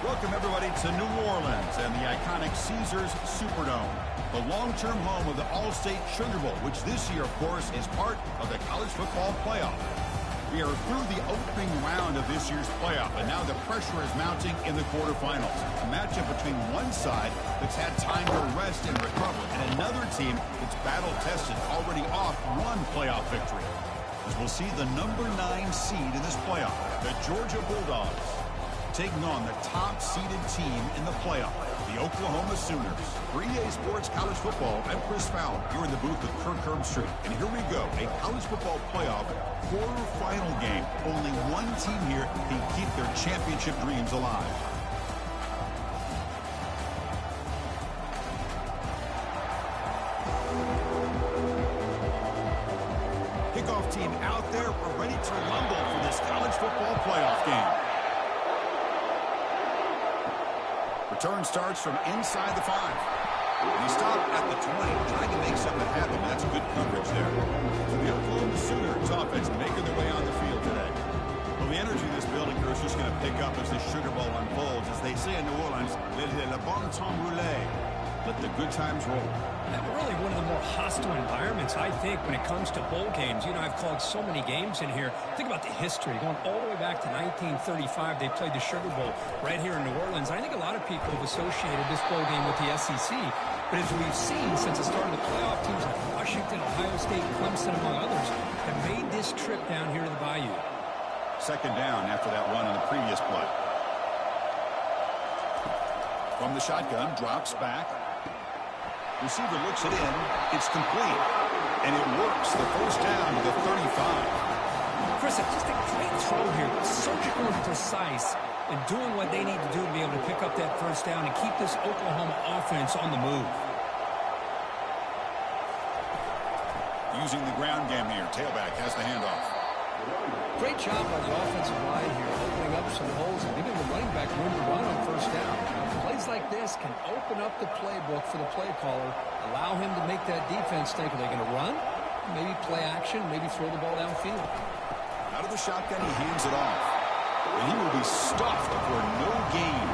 Welcome, everybody, to New Orleans and the iconic Caesars Superdome, the long-term home of the All-State Sugar Bowl, which this year, of course, is part of the college football playoff. We are through the opening round of this year's playoff, and now the pressure is mounting in the quarterfinals. A matchup between one side that's had time to rest and recover, and another team that's battle-tested, already off one playoff victory. As we'll see the number 9 seed in this playoff, the Georgia Bulldogs, taking on the top-seeded team in the playoff, the Oklahoma Sooners. For EA Sports College Football, I'm Chris Fowler, here in the booth with Kirk Herbstreit. And here we go, a college football playoff quarterfinal game. Only one team here can keep their championship dreams alive. Kickoff team out there. We're ready to rumble for this college football playoff game. Return starts from inside the 5. He stopped at the 20, trying to make something happen. That's good coverage there. So the Oklahoma Sooners offense making their way on the field today. Well, the energy in this building is just going to pick up as the Sugar Bowl unfolds. As they say in New Orleans, le bon temps roulé. Let the good times roll. And really one of the more hostile environments, I think, when it comes to bowl games. You know, I've called so many games in here. Think about the history. Going all the way back to 1935, they played the Sugar Bowl right here in New Orleans. I think a lot of people have associated this bowl game with the SEC. But as we've seen since the start of the playoff, teams like Washington, Ohio State, Clemson, among others, have made this trip down here to the Bayou. Second down after that run on the previous play. From the shotgun, drops back. Receiver looks it in. It's complete. And it works. The first down to the 35. Chris, it's just a great throw here. Surgical and precise. And doing what they need to do to be able to pick up that first down and keep this Oklahoma offense on the move. Using the ground game here. Tailback has the handoff. Great job by the offensive line here, opening up some holes and giving the running back room to run on first down. Plays like this can open up the playbook for the play caller, allow him to make that defense think, are they going to run? Maybe play action, maybe throw the ball downfield. Out of the shotgun, he hands it off. And he will be stuffed for no gain.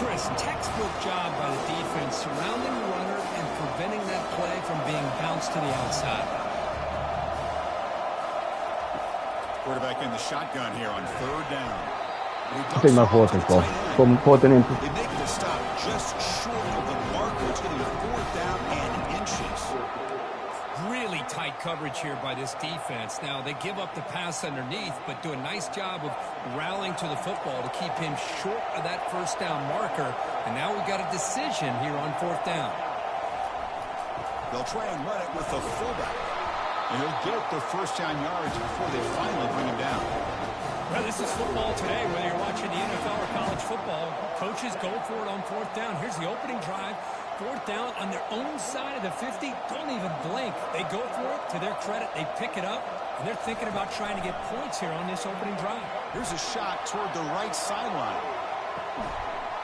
Chris, textbook job by the defense, surrounding the runner and preventing that play from being bounced to the outside. Quarterback in the shotgun here on third down. Take my fourth ball. From fourth and into. They make the stop just short of the marker. It's getting a fourth down and inches. Really tight coverage here by this defense. Now, they give up the pass underneath, but do a nice job of rallying to the football to keep him short of that first down marker. And now we've got a decision here on fourth down. They'll try and run it with the fullback. And he'll get the first down yards before they finally bring him down. Well, this is football today, whether you're watching the NFL or college football. Coaches go for it on fourth down. Here's the opening drive. Fourth down on their own side of the 50. Don't even blink. They go for it. To their credit, they pick it up. And they're thinking about trying to get points here on this opening drive. Here's a shot toward the right sideline.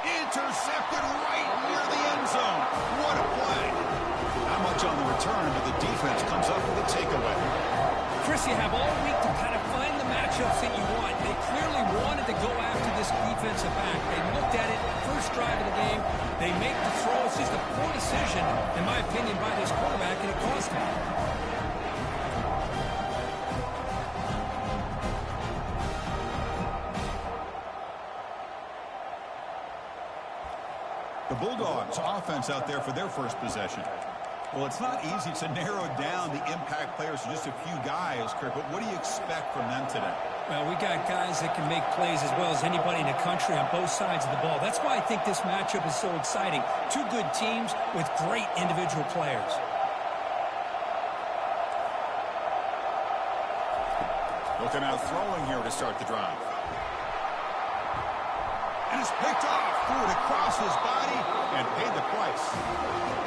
Intercepted right near the end zone. What a play. Not much on the return, but the defense comes up with a takeaway. Chris, you have all week to kind of find the matchups that you want. They clearly wanted to go after this defensive back. They looked at it, first drive of the game. They make the throw. It's just a poor decision, in my opinion, by this quarterback, and it cost him. The Bulldogs offense out there for their first possession. Well, it's not easy to narrow down the impact players to just a few guys, Kirk, but what do you expect from them today? Well, we got guys that can make plays as well as anybody in the country on both sides of the ball. That's why I think this matchup is so exciting. Two good teams with great individual players. Looking out throwing here to start the drive. And it's picked off. Threw it across his body and paid the price.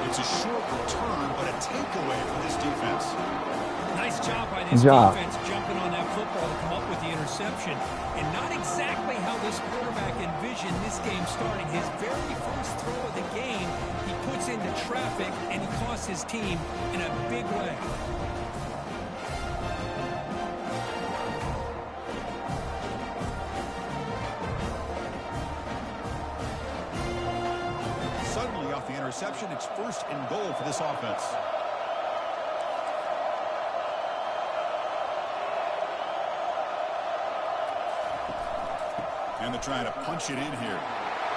It's a short return, but a takeaway for this defense. Nice job by this defense jumping on that football to come up with the interception. And not exactly how this quarterback envisioned this game starting. His very first throw of the game, he puts into traffic, and he costs his team in a big way. suddenly off the interception. It's first and goal for this offense. And they're trying to punch it in here.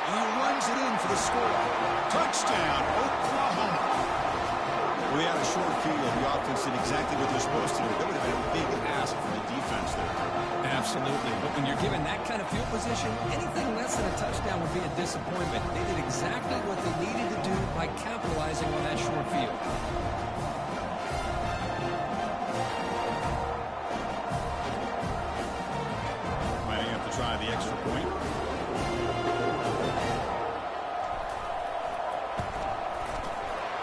And he runs it in for the score. Touchdown, Oklahoma. We had a short field. The offense did exactly what they're supposed to do. That would have been a big ask for the defense there. Absolutely. But when you're given that kind of field position, anything less than a touchdown would be a disappointment. They did exactly what they needed to do by capitalizing on that short field. Might have to try the extra point.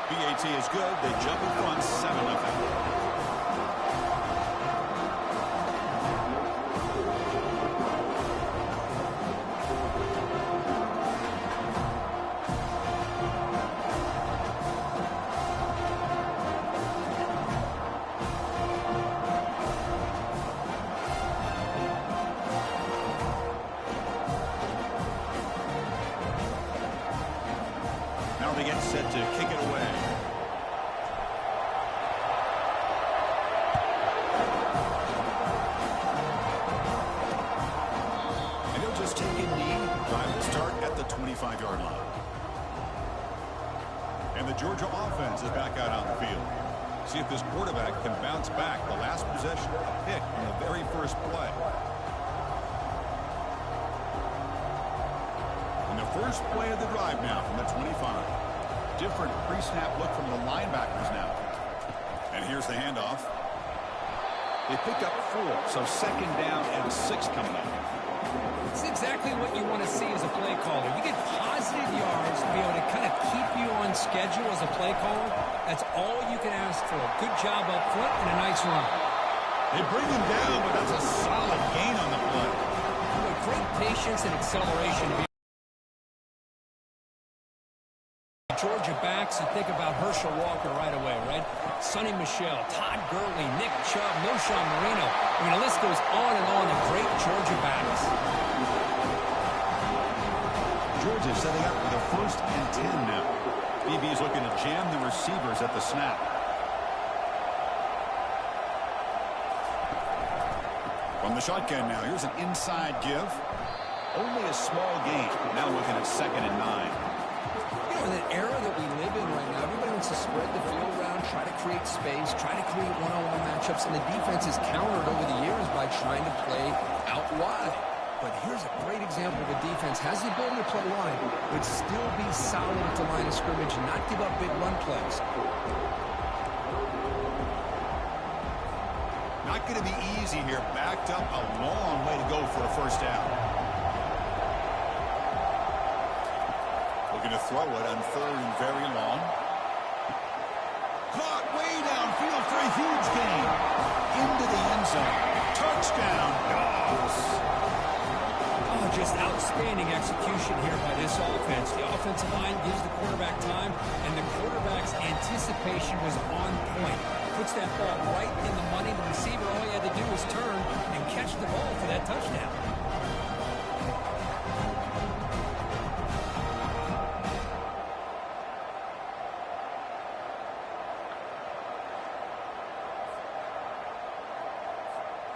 PAT is good. They jump in front 7-0. Now they get set to kick it away. And he'll just take a knee. Drive will start at the 25-yard line. And the Georgia offense is back out on the field. See if this quarterback can bounce back. The last possession, a pick in the very first play. First play of the drive now from the 25. Different pre-snap look from the linebackers now. And here's the handoff. They pick up 4, so second down and 6 coming up. It's exactly what you want to see as a play caller. You get positive yards to be able to kind of keep you on schedule as a play caller. That's all you can ask for. Good job up front and a nice run. They bring him down, but that's a solid gain on the play. Great patience and acceleration to be Georgia backs, you think about Herschel Walker right away, right? Sonny Michel, Todd Gurley, Nick Chubb, Knowshon Moreno. I mean, the list goes on and on of great Georgia backs. Georgia setting up with a 1st and 10 now. BB is looking to jam the receivers at the snap. From the shotgun now, here's an inside give. Only a small gain. Now looking at 2nd and 9. In an era that we live in right now, everybody wants to spread the field around, try to create space, try to create one-on-one matchups, and the defense is countered over the years by trying to play out wide. But here's a great example of a defense has the ability to play wide, but still be solid at the line of scrimmage and not give up big run plays. Not going to be easy here. Backed up a long way to go for a first down. Looking to throw it on 3rd and very long. Caught way downfield for a huge gain. Into the end zone. Touchdown, Dogs. Oh, just outstanding execution here by this offense. The offensive line gives the quarterback time, and the quarterback's anticipation was on point. Puts that ball right in the money. The receiver, all he had to do was turn and catch the ball for that touchdown.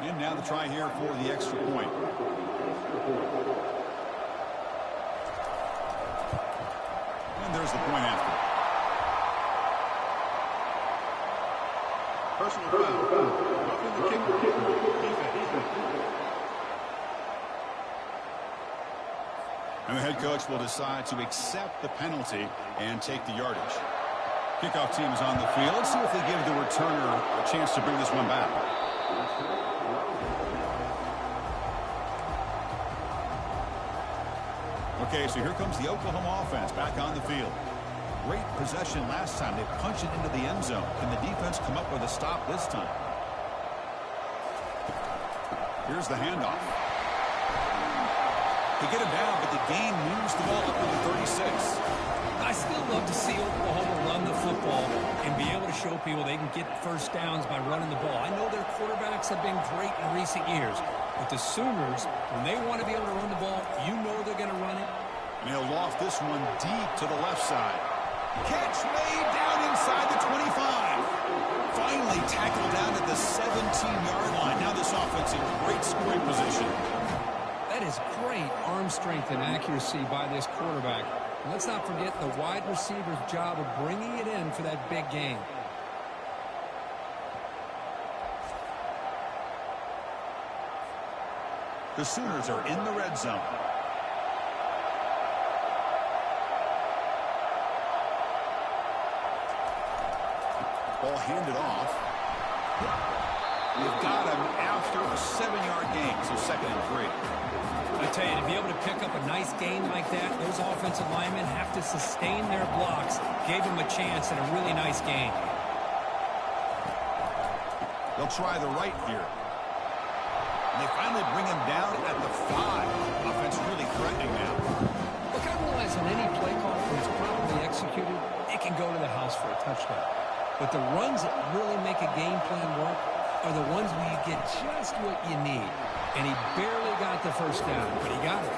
And now the try here for the extra point. And there's the point after. Personal foul. Roughing the kicker. Defense. And the head coach will decide to accept the penalty and take the yardage. Kickoff team is on the field. Let's see if they give the returner a chance to bring this one back. Okay, so here comes the Oklahoma offense back on the field. Great possession last time. They punched it into the end zone. Can the defense come up with a stop this time? Here's the handoff. They get him down, but the gain moves the ball up to the 36. I still love to see Oklahoma run the football and be able to show people they can get first downs by running the ball. I know their quarterbacks have been great in recent years, but the Sooners, when they want to be able to run the ball, you know they're going to run it. And he'll loft this one deep to the left side. Catch made down inside the 25. Finally tackled down at the 17-yard line. Now this offense in great scoring position. That is great arm strength and accuracy by this quarterback. And let's not forget the wide receiver's job of bringing it in for that big game. The Sooners are in the red zone. Ball handed off. We've got him after a 7-yard gain, so 2nd and 3. I tell you, to be able to pick up a nice gain like that, those offensive linemen have to sustain their blocks. Gave him a chance at a really nice gain. They'll try the right here. And they finally bring him down at the 5. Offense really threatening now. Look, I realize on any play call when it's properly executed, it can go to the house for a touchdown. But the runs that really make a game plan work are the ones where you get just what you need. And he barely got the first down, but he got it.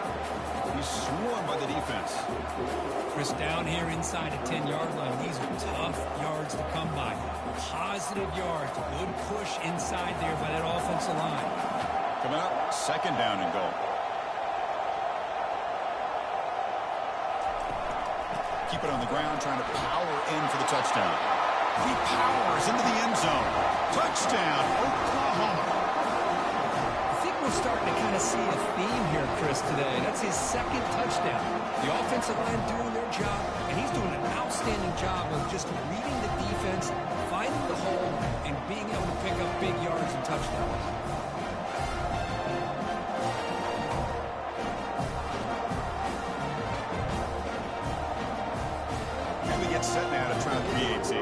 He's swarmed by the defense. Chris, down here inside the 10-yard line, these are tough yards to come by. Positive yards, good push inside there by that offensive line. Coming up, 2nd down and goal. Keep it on the ground, trying to power in for the touchdown. He powers into the end zone. Touchdown, Oklahoma. I think we're starting to kind of see a theme here, Chris, today. That's his 2nd touchdown. The offensive line doing their job, and he's doing an outstanding job of just reading the defense, finding the hole, and being able to pick up big yards and touchdowns. And we get set now to try the PAT.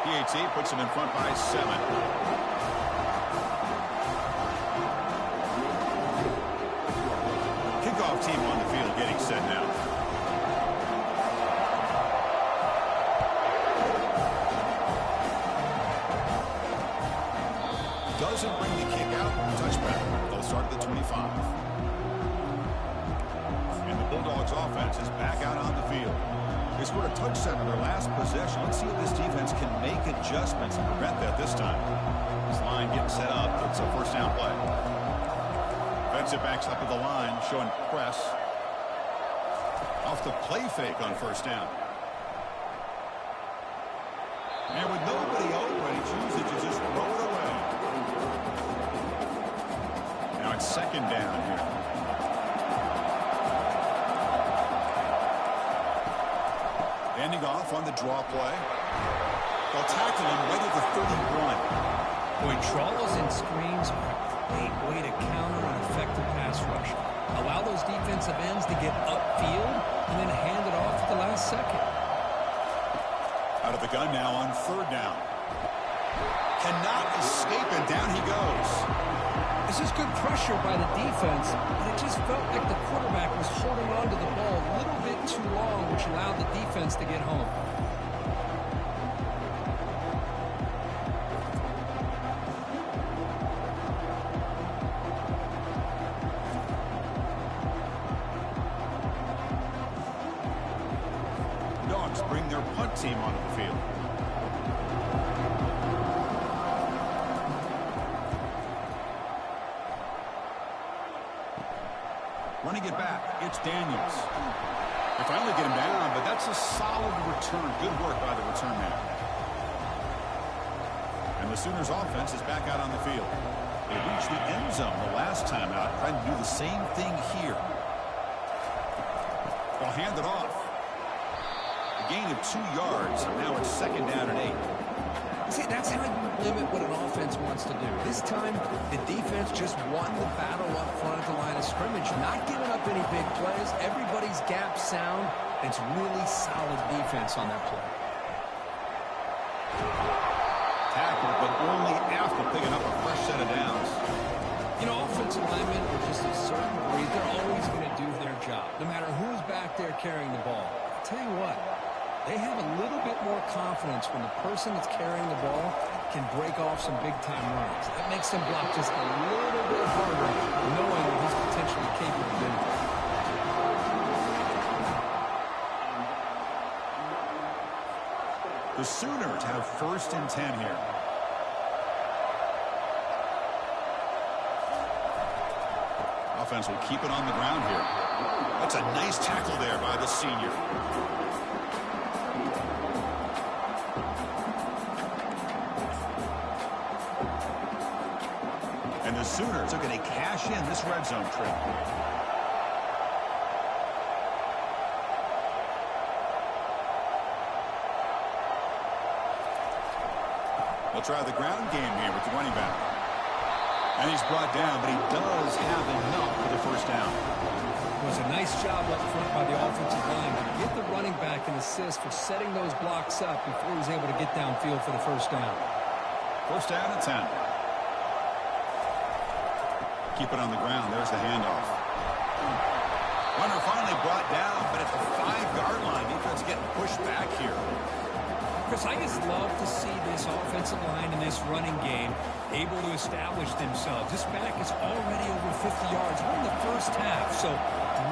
PAT puts him in front by 7. Kickoff team on the field getting set now. Doesn't bring the kick out. Touchback. They'll start at the 25. And the Bulldogs offense is back out on the field. They scored a touchdown in their last possession. Let's see if this defense can make adjustments and prevent that this time. This line getting set up. It's a 1st down play. Defensive backs up at the line, showing press. Off the play fake on 1st down. And with nobody open, he chooses to just throw it away. Now it's 2nd down here. Ending off on the draw play. They'll tackle him right at the 31. Boy, trawls and screens are a great way to counter an effective pass rush. Allow those defensive ends to get upfield and then hand it off at the last second. Out of the gun now on 3rd down. Cannot escape, and down he goes. This is good pressure by the defense, but it just felt like the quarterback was holding on to the ball a little bit too long, which allowed the defense to get home. Dogs bring their punt team onto the field. Running it back, it's Daniels. They finally get him down, but that's a solid return. Good work by the return man. And the Sooners offense is back out on the field. They reached the end zone the last time out, trying to do the same thing here. They'll hand it off. A gain of 2 yards, and now it's 2nd down and 8. See, that's how you limit what an offense wants to do. This time, the defense just won the battle up front at the line of scrimmage, not giving up any big plays. Everybody's gap sound. It's really solid defense on that play. Tackled, but only after picking up a fresh set of downs. You know, offensive linemen are just a certain breed. They're always going to do their job, no matter who's back there carrying the ball. I'll tell you what, They have a little bit more confidence when the person that's carrying the ball can break off some big-time runs. That makes them block just a little bit harder, knowing that he's potentially capable of doing it. The Sooners have 1st and 10 here. Offense will keep it on the ground here. That's a nice tackle there by the senior. And the Sooners are going to cash in this red zone trip. They'll try the ground game here with the running back. And he's brought down, but he does have enough for the 1st down. It was a nice job up front by the offensive line to get the running back an assist for setting those blocks up before he was able to get downfield for the 1st down. 1st down and 10. Keep it on the ground. There's the handoff. Runner finally brought down, but at the 5-yard line, defense getting pushed back here. Chris, I just love to see this offensive line in this running game able to establish themselves. This back is already over 50 yards. We're in the 1st half, so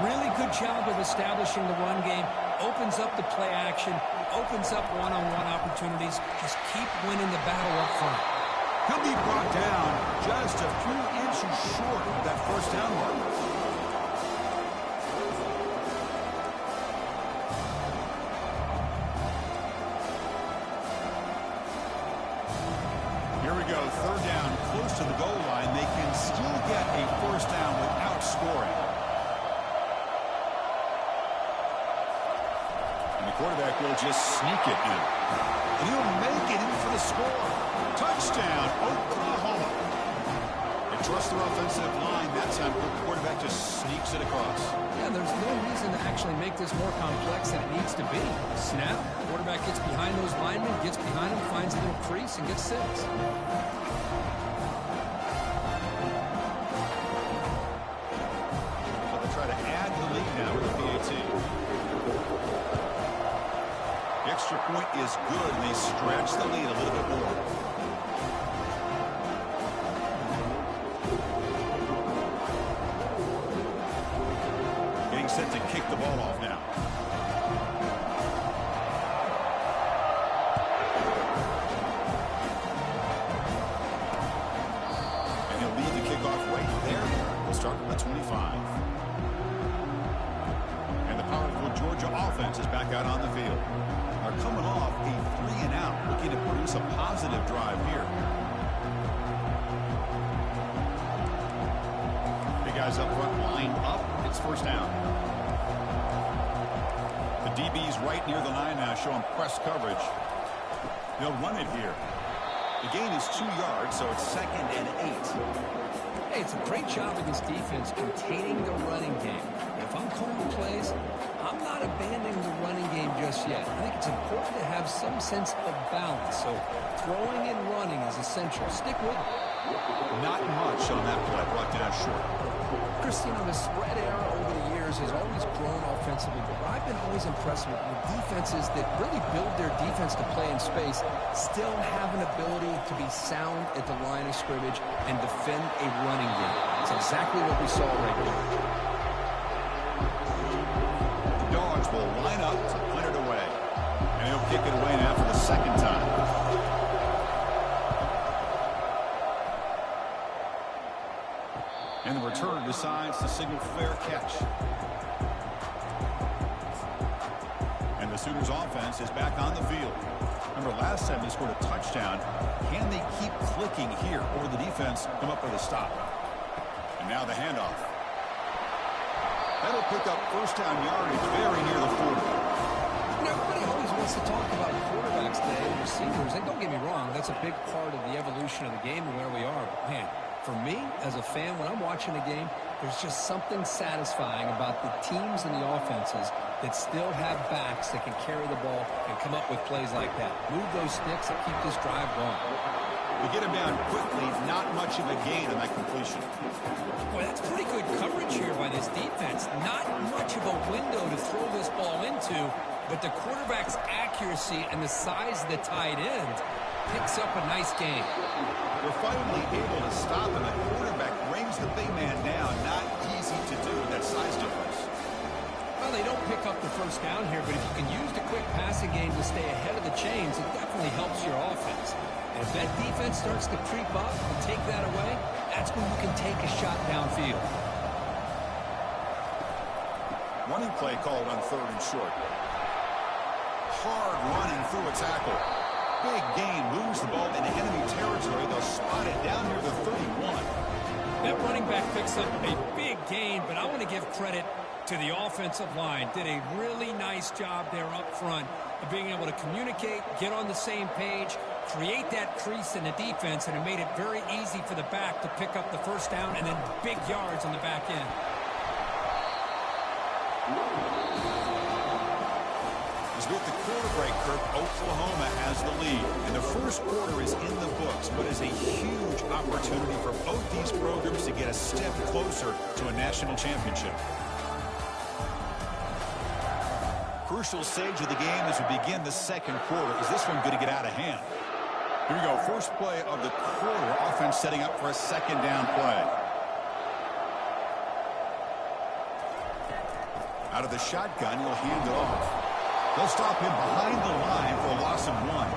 really good job of establishing the run game. Opens up the play action, opens up one-on-one opportunities. Just keep winning the battle up front. He'll be brought down just a few inches short of that 1st down mark. Here we go, 3rd down, close to the goal line. They can still get a 1st down without scoring. And the quarterback will just sneak it in. And he'll make it in for the score. Touchdown, Oklahoma. They trust their offensive line. That time, the quarterback just sneaks it across. Yeah, there's no reason to actually make this more complex than it needs to be. Snap, quarterback gets behind those linemen, gets behind them, finds a little crease, and gets 6. So they try to add the lead now with the PAT. The extra point is good, and they stretch the lead a little bit more. Getting set to kick the ball off now. And he'll lead the kickoff right there. We'll start from the 25. And the powerful Georgia offense is back out on the field. Are coming off a 3-and-out, looking to produce a positive drive here. Big guys up front, line up. It's 1st down. The DB's right near the line now, showing press coverage. They'll run it here. The gain is 2 yards, so it's 2nd and 8. Hey, it's a great job of this defense containing the running game. If I'm calling plays, I'm not abandoning the running game just yet. I think it's important to have some sense of balance. So throwing and running is essential. Stick with it. Not much on that play, brought down short. Christine, the spread era over the years has always grown offensively, but what I've been always impressed with defenses that really build their defense to play in space still have an ability to be sound at the line of scrimmage and defend a running game. It's exactly what we saw right here. The Dogs will line up to punt it away. And he'll kick it away now for the 2nd time. And the return decides to signal fair catch. And the Sooners offense is back on the field. Remember, last time they scored a touchdown. Can they keep clicking here, or the defense come up with a stop? And now the handoff. That'll pick up 1st down yardage very near the 40. Everybody always wants to talk about quarterbacks today and receivers. And don't get me wrong, that's a big part of the evolution of the game and where we are. But man, for me, as a fan, when I'm watching a game, there's just something satisfying about the teams and the offenses that still have backs that can carry the ball and come up with plays like that. Move those sticks and keep this drive going. We get him down quickly, not much of a gain on that completion. Boy, that's pretty good coverage here by this defense. Not much of a window to throw this ball into, but the quarterback's accuracy and the size of the tight end picks up a nice gain. We're finally able to stop him. The quarterback brings the big man down. Not easy to do with that size difference. Well, they don't pick up the first down here, but if you can use the quick passing game to stay ahead of the chains, it definitely helps your offense. And if that defense starts to creep up and take that away, that's when you can take a shot downfield. Running play called on 3rd and short. Hard running through a tackle. Big gain, moves the ball into enemy territory. They'll spot it down near the 31. That running back picks up a big gain, but I want to give credit to the offensive line. Did a really nice job there up front of being able to communicate, get on the same page, create that crease in the defense, and it made it very easy for the back to pick up the first down and then big yards on the back end. As with the quarter break, Kirk, Oklahoma has the lead. And the first quarter is in the books, but is a huge opportunity for both these programs to get a step closer to a national championship. Crucial stage of the game as we begin the second quarter. Is this one going to get out of hand? Here we go. First play of the quarter. Offense setting up for a second down play. Out of the shotgun, he'll hand it off. They'll stop him behind the line for a loss of 1.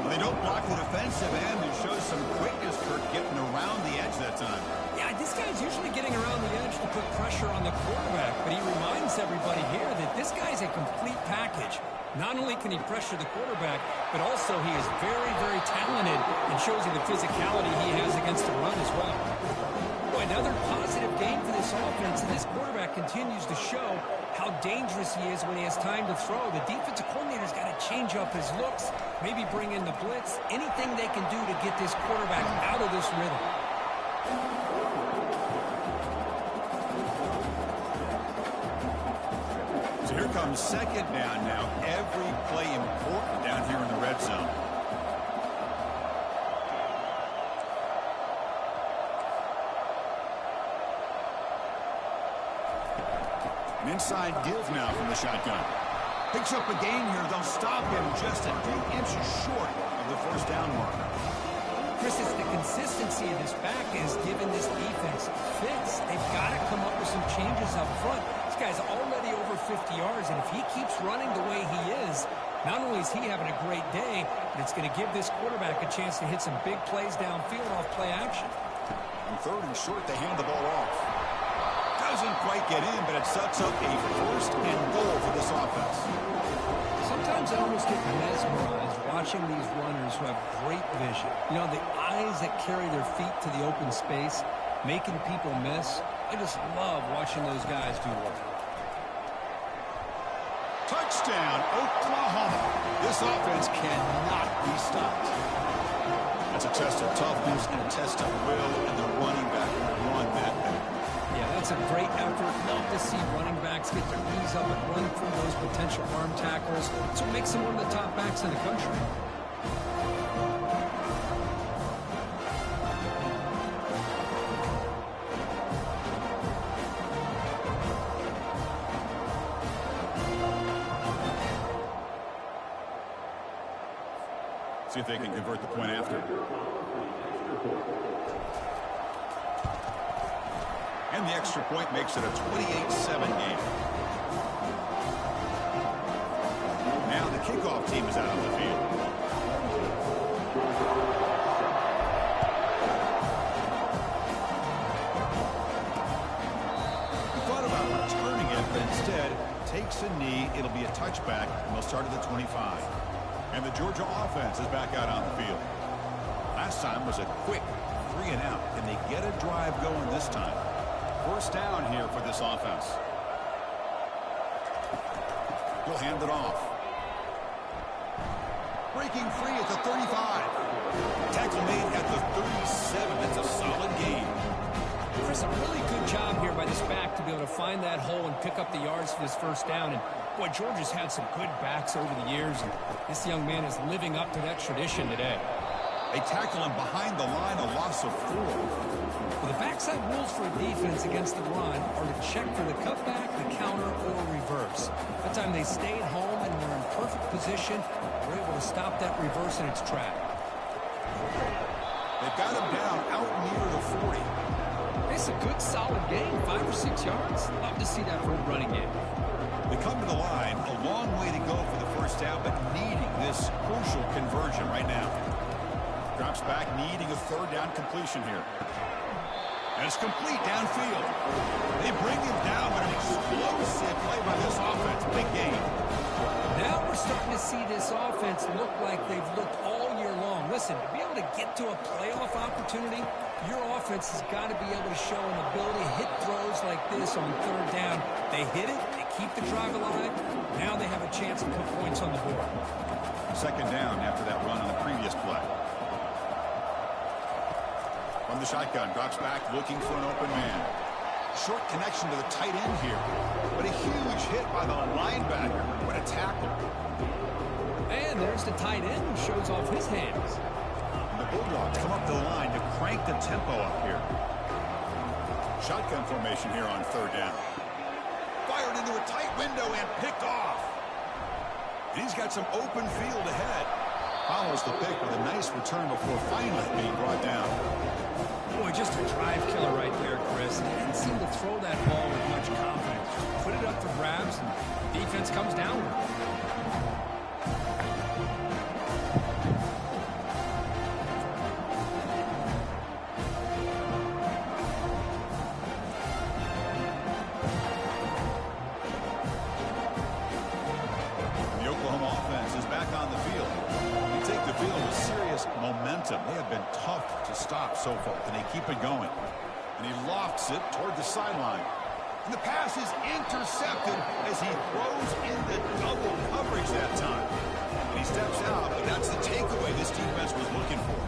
When they don't block the defensive end, it shows some quickness, Kirk, getting around the edge that time. Yeah, this guy's usually getting around the edge to put pressure on the quarterback, but he reminds everybody here that this guy's a complete package. Not only can he pressure the quarterback, but also he is very, very talented and shows you the physicality he has against the run as well. Boy, another positive game for this offense, and this quarterback continues to show how dangerous he is when he has time to throw. The defensive coordinator's got to change up his looks, maybe bring in the blitz, anything they can do to get this quarterback out of this rhythm. So here comes second down now. Every play important down here in the red zone. An inside give now from the shotgun. Picks up a gain here. They'll stop him just a few inches short of the first down mark. Chris, it's the consistency of this back is giving this defense fits. They've got to come up with some changes up front. This guy's already over 50 yards, and if he keeps running the way he is, not only is he having a great day, but it's going to give this quarterback a chance to hit some big plays downfield off play action. On 3rd and short, they hand the ball off. Doesn't quite get in, but it sets up a first and goal for this offense. Sometimes I almost get mesmerized watching these runners who have great vision. You know, the eyes that carry their feet to the open space, making people miss. I just love watching those guys do work. Touchdown, Oklahoma. This offense cannot be stopped. That's a test of toughness and a test of will, and the running back will run that back. Yeah, that's a great effort. Love to see running backs get their knees up and run through those potential arm tackles. So it makes them one of the top backs in the country. See if they can convert the point after. And the extra point makes it a 28-7 game. Now the kickoff team is out on the field. We thought about returning it, but instead takes a knee. It'll be a touchback, and they'll start at the 25. And the Georgia offense is back out on the field. Last time was a quick 3 and out. Can they get a drive going this time? First down here for this offense. He'll hand it off. Breaking free at the 35. Tackle made at the 37. That's a solid gain. Chris, a really good job here by this back to be able to find that hole and pick up the yards for this first down. And boy, Georgia's had some good backs over the years, and this young man is living up to that tradition today. They tackle him behind the line, a loss of 4. Well, the backside rules for a defense against the run are to check for the cutback, the counter, or reverse. That time they stayed home and were in perfect position. Were able to stop that reverse in its track. They've got him down out near the 40. It's a good, solid game, 5 or 6 yards. Love to see that for a running game. They come to the line, a long way to go for the first down, but needing this crucial conversion right now. Drops back, needing a third down completion here. And it's complete downfield. They bring him down, but an explosive play by this offense. Big game. Now we're starting to see this offense look like they've looked all year long. Listen, to be able to get to a playoff opportunity, your offense has got to be able to show an ability to hit throws like this on third down. They hit it, they keep the drive alive. Now they have a chance to put points on the board. Second down after that run on the previous play. From the shotgun, drops back, looking for an open man. Short connection to the tight end here, but a huge hit by the linebacker. What a tackle. And there's the tight end who shows off his hands. And the Bulldogs come up the line to crank the tempo up here. Shotgun formation here on third down. Fired into a tight window and picked off. And he's got some open field ahead. Follows the pick with a nice return before finally being brought down. Boy, just a drive killer right there, Chris. He didn't seem to throw that ball with much confidence. Just put it up for grabs, and defense comes down with it. The Oklahoma offense is back on the field. They take the field with serious momentum. They have been tough to stop so far, and they keep it going. And he lofts it toward the sideline. And the pass is intercepted as he throws into double coverage that time. And he steps out, but that's the takeaway this defense was looking for.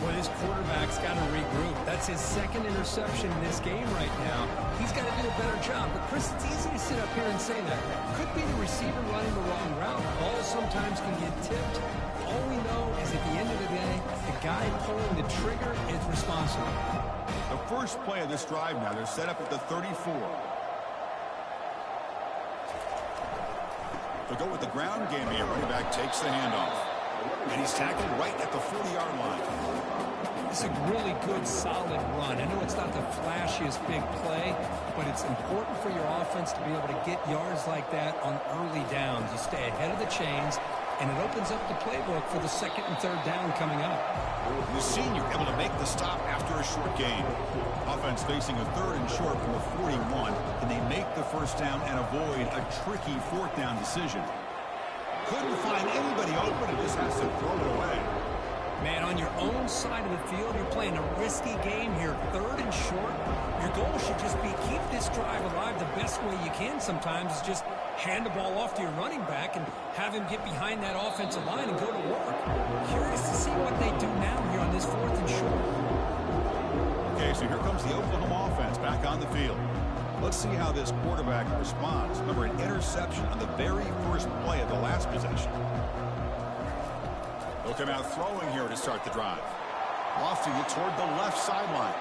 Well, this quarterback's got to regroup. That's his second interception in this game right now. He's got to do a better job. But, Chris, it's easy to sit up here and say that. Could be the receiver running the wrong route. Ball sometimes can get tipped. All we know is at the end of the day, the guy pulling the trigger is responsible. The first play of this drive now, they're set up at the 34. To go with the ground game here, running back takes the handoff. And he's tackled right at the 40-yard line. It's a really good, solid run. I know it's not the flashiest big play, but it's important for your offense to be able to get yards like that on early downs. You stay ahead of the chains, and it opens up the playbook for the second and third down coming up. The senior able to make the stop after a short gain. Offense facing a third and short from the 41. Can they make the first down and avoid a tricky fourth down decision? Couldn't find anybody open and just has to throw it away. Man, on your own side of the field, you're playing a risky game here. Third and short. Your goal should just be keep this drive alive the best way you can sometimes is just hand the ball off to your running back and have him get behind that offensive line and go to work. Curious to see what they do now here on this fourth and short. Okay, so here comes the Oklahoma offense back on the field. Let's see how this quarterback responds. Remember, an interception on the very first play of the last possession. They'll come out throwing here to start the drive. Lofting it toward the left sideline.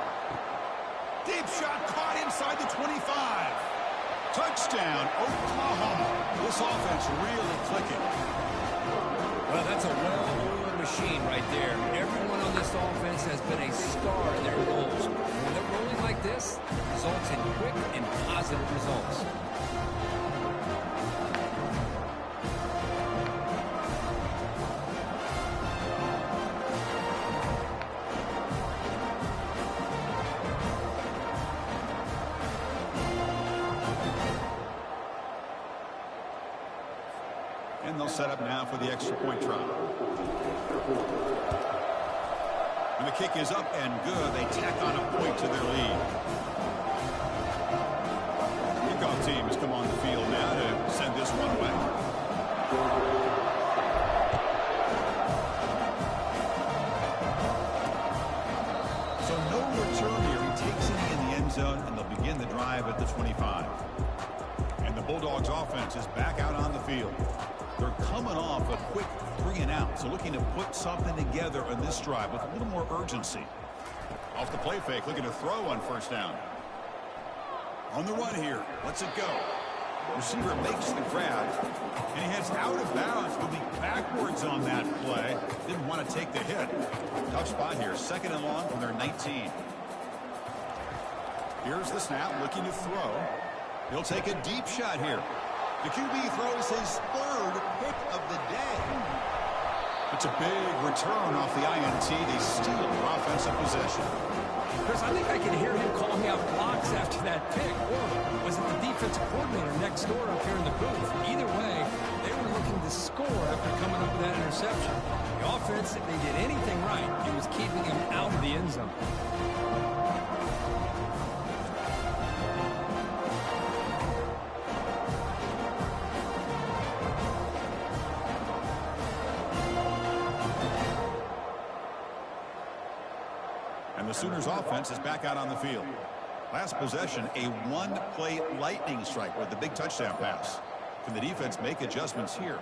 Deep shot caught inside the 25. Touchdown, Oklahoma. This offense really clicking. Well, that's a well-oiled machine right there. Everyone on this offense has been a star in their roles. When they're rolling like this, results in quick and positive results. And they'll set up now for the extra point try. And the kick is up and good. They tack on a point to their lead. Kickoff team has come on the field now to send this one away. So no return here. He takes it in the end zone, and they'll begin the drive at the 25. And the Bulldogs offense is back out on the field. They're coming off a quick 3 and out, so looking to put something together on this drive with a little more urgency. Off the play fake, looking to throw on first down. On the run here, lets it go. Receiver makes the grab, and he heads out of bounds, moving backwards on that play. Didn't want to take the hit. Tough spot here, 2nd and long from their 19. Here's the snap, looking to throw. He'll take a deep shot here. The QB throws his 3rd pick of the day. It's a big return off the INT. They steal their offensive possession. Chris, I think I can hear him calling out blocks after that pick. Or was it the defensive coordinator next door up here in the booth? Either way, they were looking to score after coming up with that interception. The offense, if they did anything right, it was keeping him out of the end zone. The Sooners offense is back out on the field. Last possession, a 1-play lightning strike with the big touchdown pass. Can the defense make adjustments here?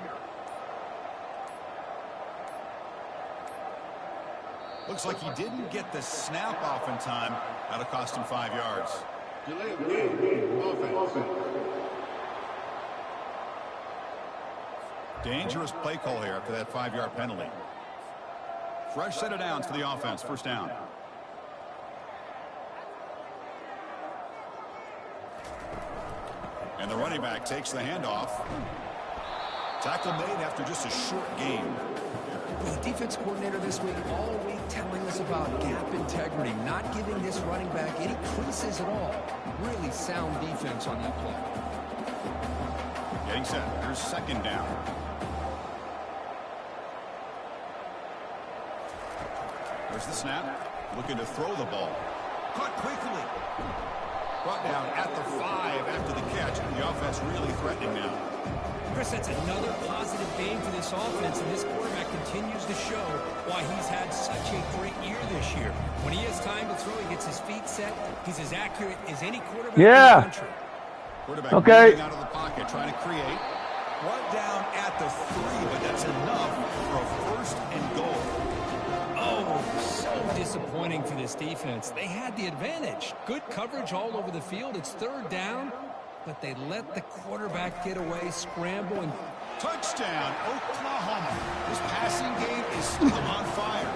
Looks like he didn't get the snap off in time. That'll cost him 5 yards. Delay of game. Offense. Dangerous play call here after that 5-yard penalty. Fresh set of downs for the offense. First down. And the running back takes the handoff. Tackle made after just a short game. The defense coordinator this week all week telling us about gap integrity, not giving this running back any creases at all. Really sound defense on that play. Getting set. Here's 2nd down. There's the snap. Looking to throw the ball. Caught quickly. Brought down at the 5 after the catch. The offense really threatening now. Chris, that's another positive game for this offense, and this quarterback continues to show why he's had such a great year this year. When he has time to throw, he gets his feet set. He's as accurate as any quarterback in the country. Quarterback moving out of the pocket, trying to create. Brought down at the 3, but that's enough for a 1st and goal. Oh, so disappointing for this defense. They had the advantage. Good coverage all over the field. It's 3rd down, but they let the quarterback get away, scramble, and touchdown, Oklahoma. This passing game is still on fire.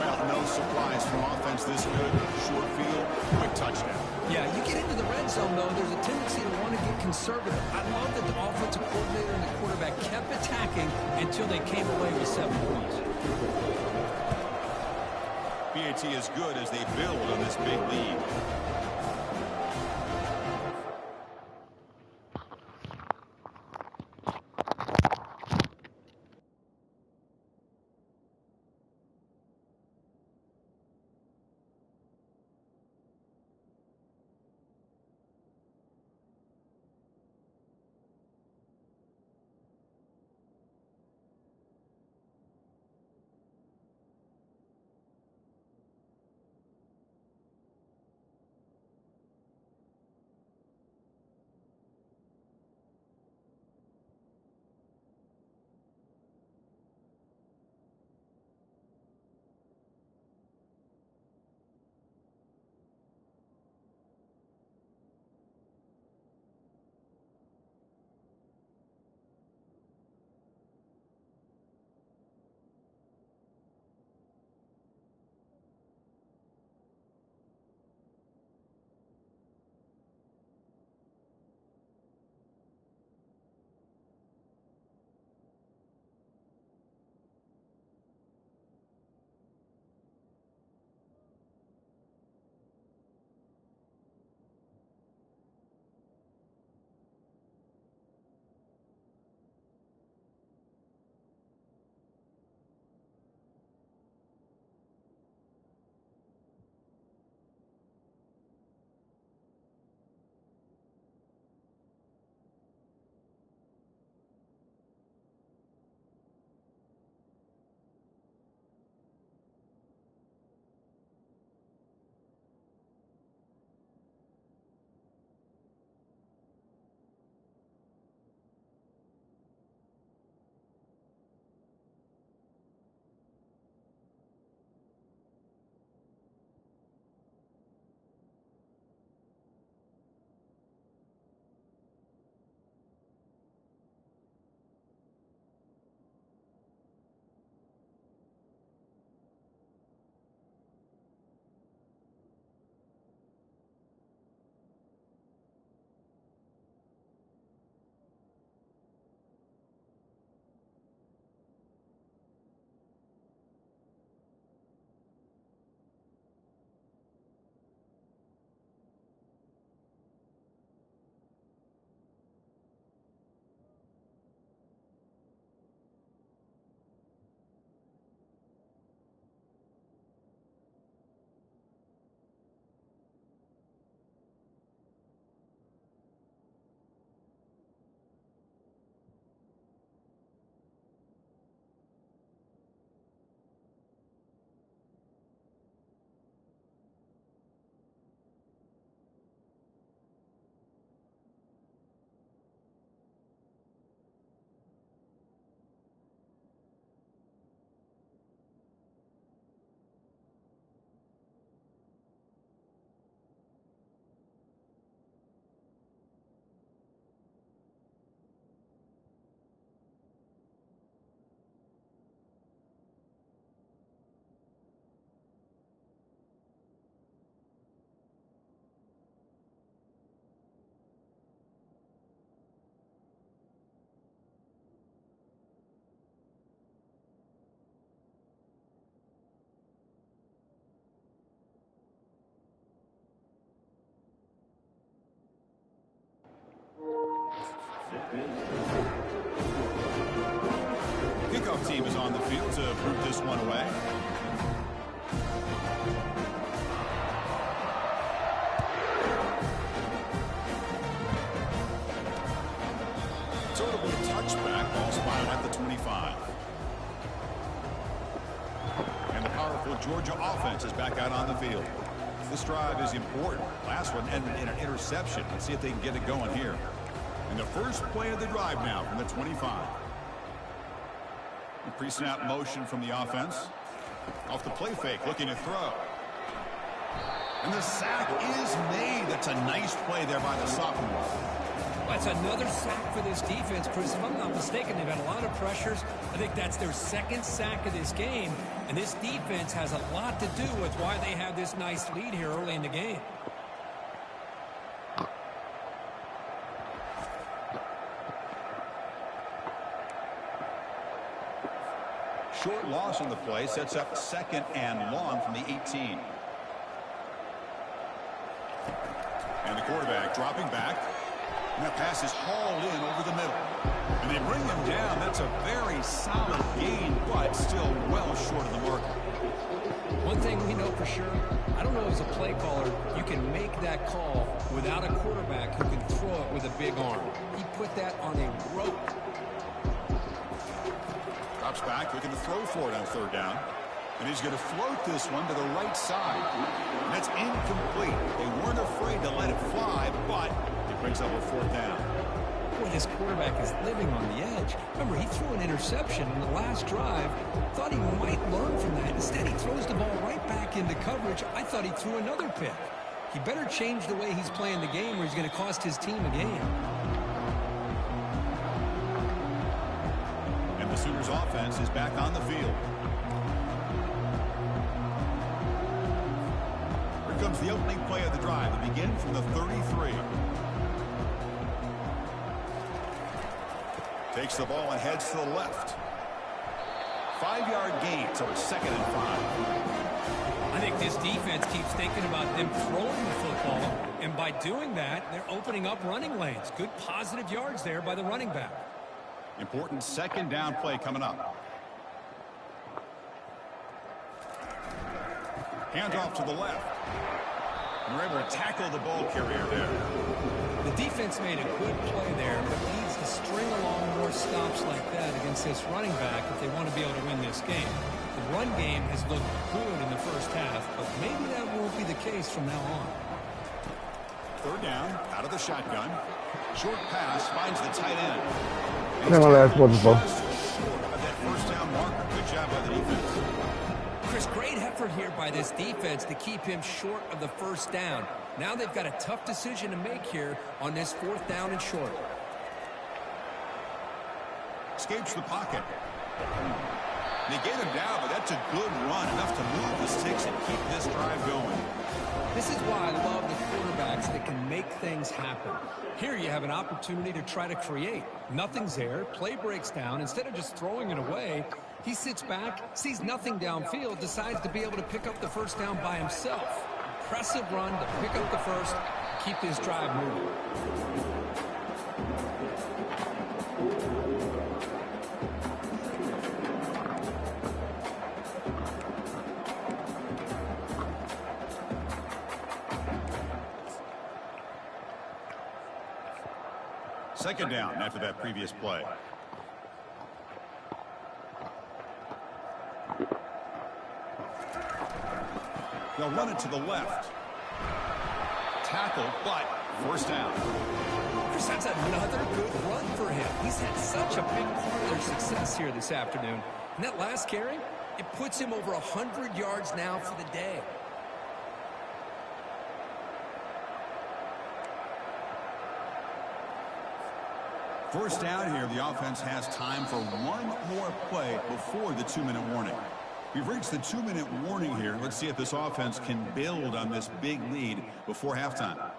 Well, no surprise from offense this good. Short field, quick touchdown. Yeah, you get into the red zone, though, there's a tendency to want to get conservative. I love that the offensive coordinator and the quarterback kept attacking until they came away with 7 points. PAT is good as they build on this big lead. Kickoff team is on the field to root this one away. So it'll be a touchback. Ball spotted at the 25. And the powerful Georgia offense is back out on the field. This drive is important. Last one ended in an interception. Let's see if they can get it going here. And the first play of the drive now from the 25. Pre-snap motion from the offense. Off the play fake, looking to throw. And the sack is made. That's a nice play there by the sophomore. That's another sack for this defense, Chris. If I'm not mistaken, they've had a lot of pressures. I think that's their second sack of this game. And this defense has a lot to do with why they have this nice lead here early in the game. Short loss on the play sets up second and long from the 18. And the quarterback dropping back. And that pass is hauled in over the middle. And they bring him down. That's a very solid gain, but still well short of the mark. One thing we know for sure, I don't know as a play caller, you can make that call without a quarterback who can throw it with a big arm. He put that on a rope. Drops back, looking to throw for it on third down. And he's going to float this one to the right side. And that's incomplete. They weren't afraid to let it fly, but it brings up a fourth down. Boy, this quarterback is living on the edge. Remember, he threw an interception in the last drive. Thought he might learn from that. Instead, he throws the ball right back into coverage. I thought he threw another pick. He better change the way he's playing the game or he's going to cost his team a game. And the Sooners offense is back on the field. Here comes the opening play of the drive. It begins from the 33. Takes the ball and heads to the left. 5-yard gain, so it's 2nd and 5. I think this defense keeps thinking about them throwing the football, and by doing that, they're opening up running lanes. Good positive yards there by the running back. Important second down play coming up. Hands off to the left. And we're able to tackle the ball carrier there. The defense made a good play there, but needs to string along more stops like that against this running back if they want to be able to win this game. The run game has looked good in the first half, but maybe that won't be the case from now on. Third down, out of the shotgun. Short pass finds the tight end. Never last one, bro. That first down marker. Good job by the defense. Chris, great effort here by this defense to keep him short of the first down. Now they've got a tough decision to make here on this 4th down and short. Escapes the pocket. They get him down, but that's a good run. Enough to move the sticks and keep this drive going. This is why I love the quarterbacks that can make things happen. Here you have an opportunity to try to create. Nothing's there. Play breaks down. Instead of just throwing it away, he sits back, sees nothing downfield, decides to be able to pick up the first down by himself. Impressive run to pick up the first, keep this drive moving. Second down after that previous play. They'll run it to the left. Tackle, but first down. Chris, that's another good run for him. He's had such a big part of their success here this afternoon. And that last carry, it puts him over 100 yards now for the day. First down here, the offense has time for one more play before the 2-minute warning. We've reached the 2-minute warning here. Let's see if this offense can build on this big lead before halftime.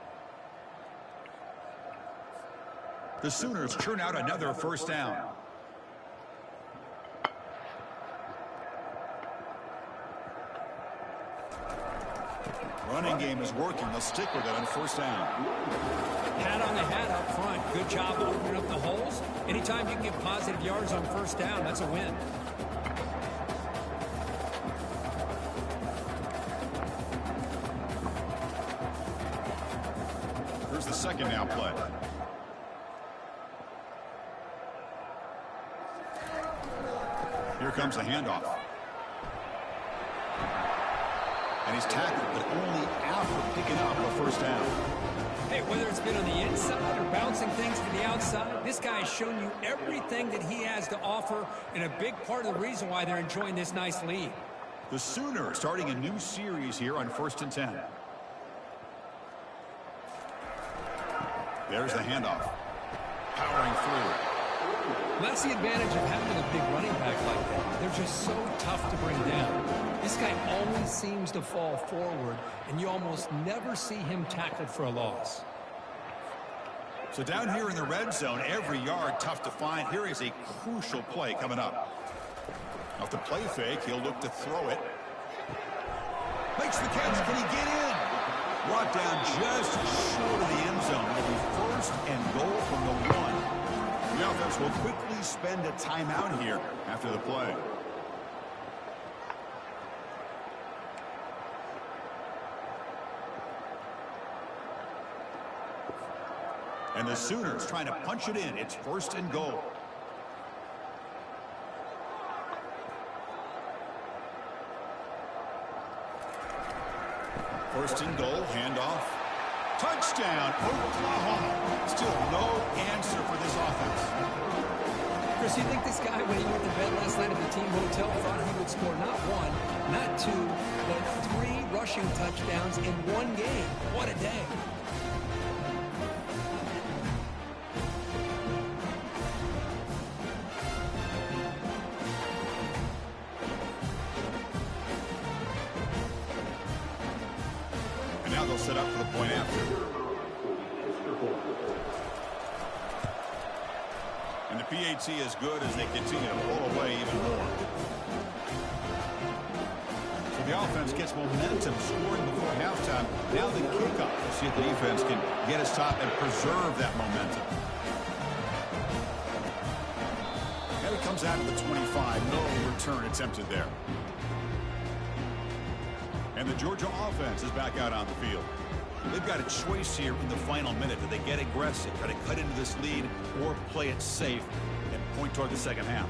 The Sooners churn out another first down. Running game is working. They'll stick with it on first down. Hat on the hat up front. Good job opening up the holes. Anytime you can get positive yards on first down, that's a win. Here's the second down play. Here comes the handoff. And he's tackled, but only after picking up a first down. Hey, whether it's been on the inside or bouncing things to the outside, this guy has shown you everything that he has to offer, and a big part of the reason why they're enjoying this nice lead. The Sooners starting a new series here on 1st and 10. There's the handoff. Powering through. That's the advantage of having a big running back like that. They're just so tough to bring down. This guy always seems to fall forward, and you almost never see him tackled for a loss. So down here in the red zone, every yard tough to find. Here is a crucial play coming up. Off the play fake, he'll look to throw it. Makes the catch. Can he get in? Brought down just short of the end zone. It'll be 1st and goal from the 1. The offense will quickly spend a timeout here after the play. And the Sooners trying to punch it in. It's 1st and goal. First and goal, handoff. Touchdown, Oklahoma. Still no answer for this offense. Chris, you think this guy, when he went to bed last night at the team hotel, thought he would score not 1, not 2, but 3 rushing touchdowns in 1 game? What a day. Now they'll set up for the point after. And the PAT is good as they continue to pull away even more. So the offense gets momentum scoring before halftime. Now the kickoff. We'll see if the defense can get his top and preserve that momentum. And it comes out of the 25. No return attempted there. And the Georgia offense is back out on the field. They've got a choice here in the final minute. Do they get aggressive, try to cut into this lead, or play it safe and point toward the second half?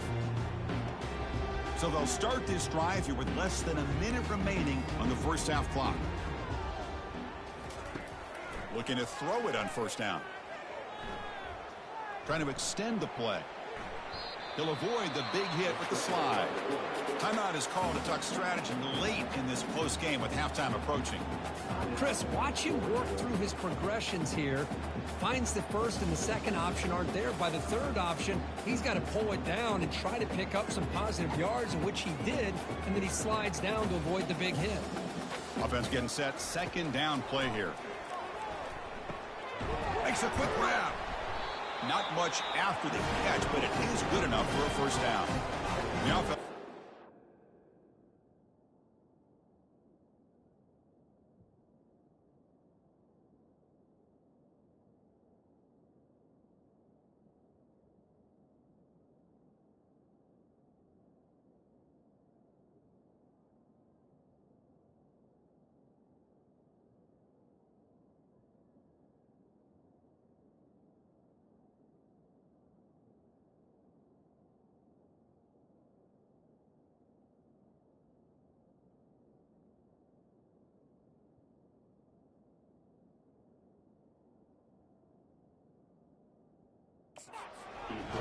So they'll start this drive here with less than a minute remaining on the first half clock. Looking to throw it on first down. Trying to extend the play. He'll avoid the big hit with the slide. Timeout is called to talk strategy late in this close game with halftime approaching. Chris, watch him work through his progressions here. Finds the first and the second option aren't there. By the third option, he's got to pull it down and try to pick up some positive yards, in which he did, and then he slides down to avoid the big hit. Offense getting set. Second down play here. Makes a quick grab. Not much after the catch, but it is good enough for a first down. The offense.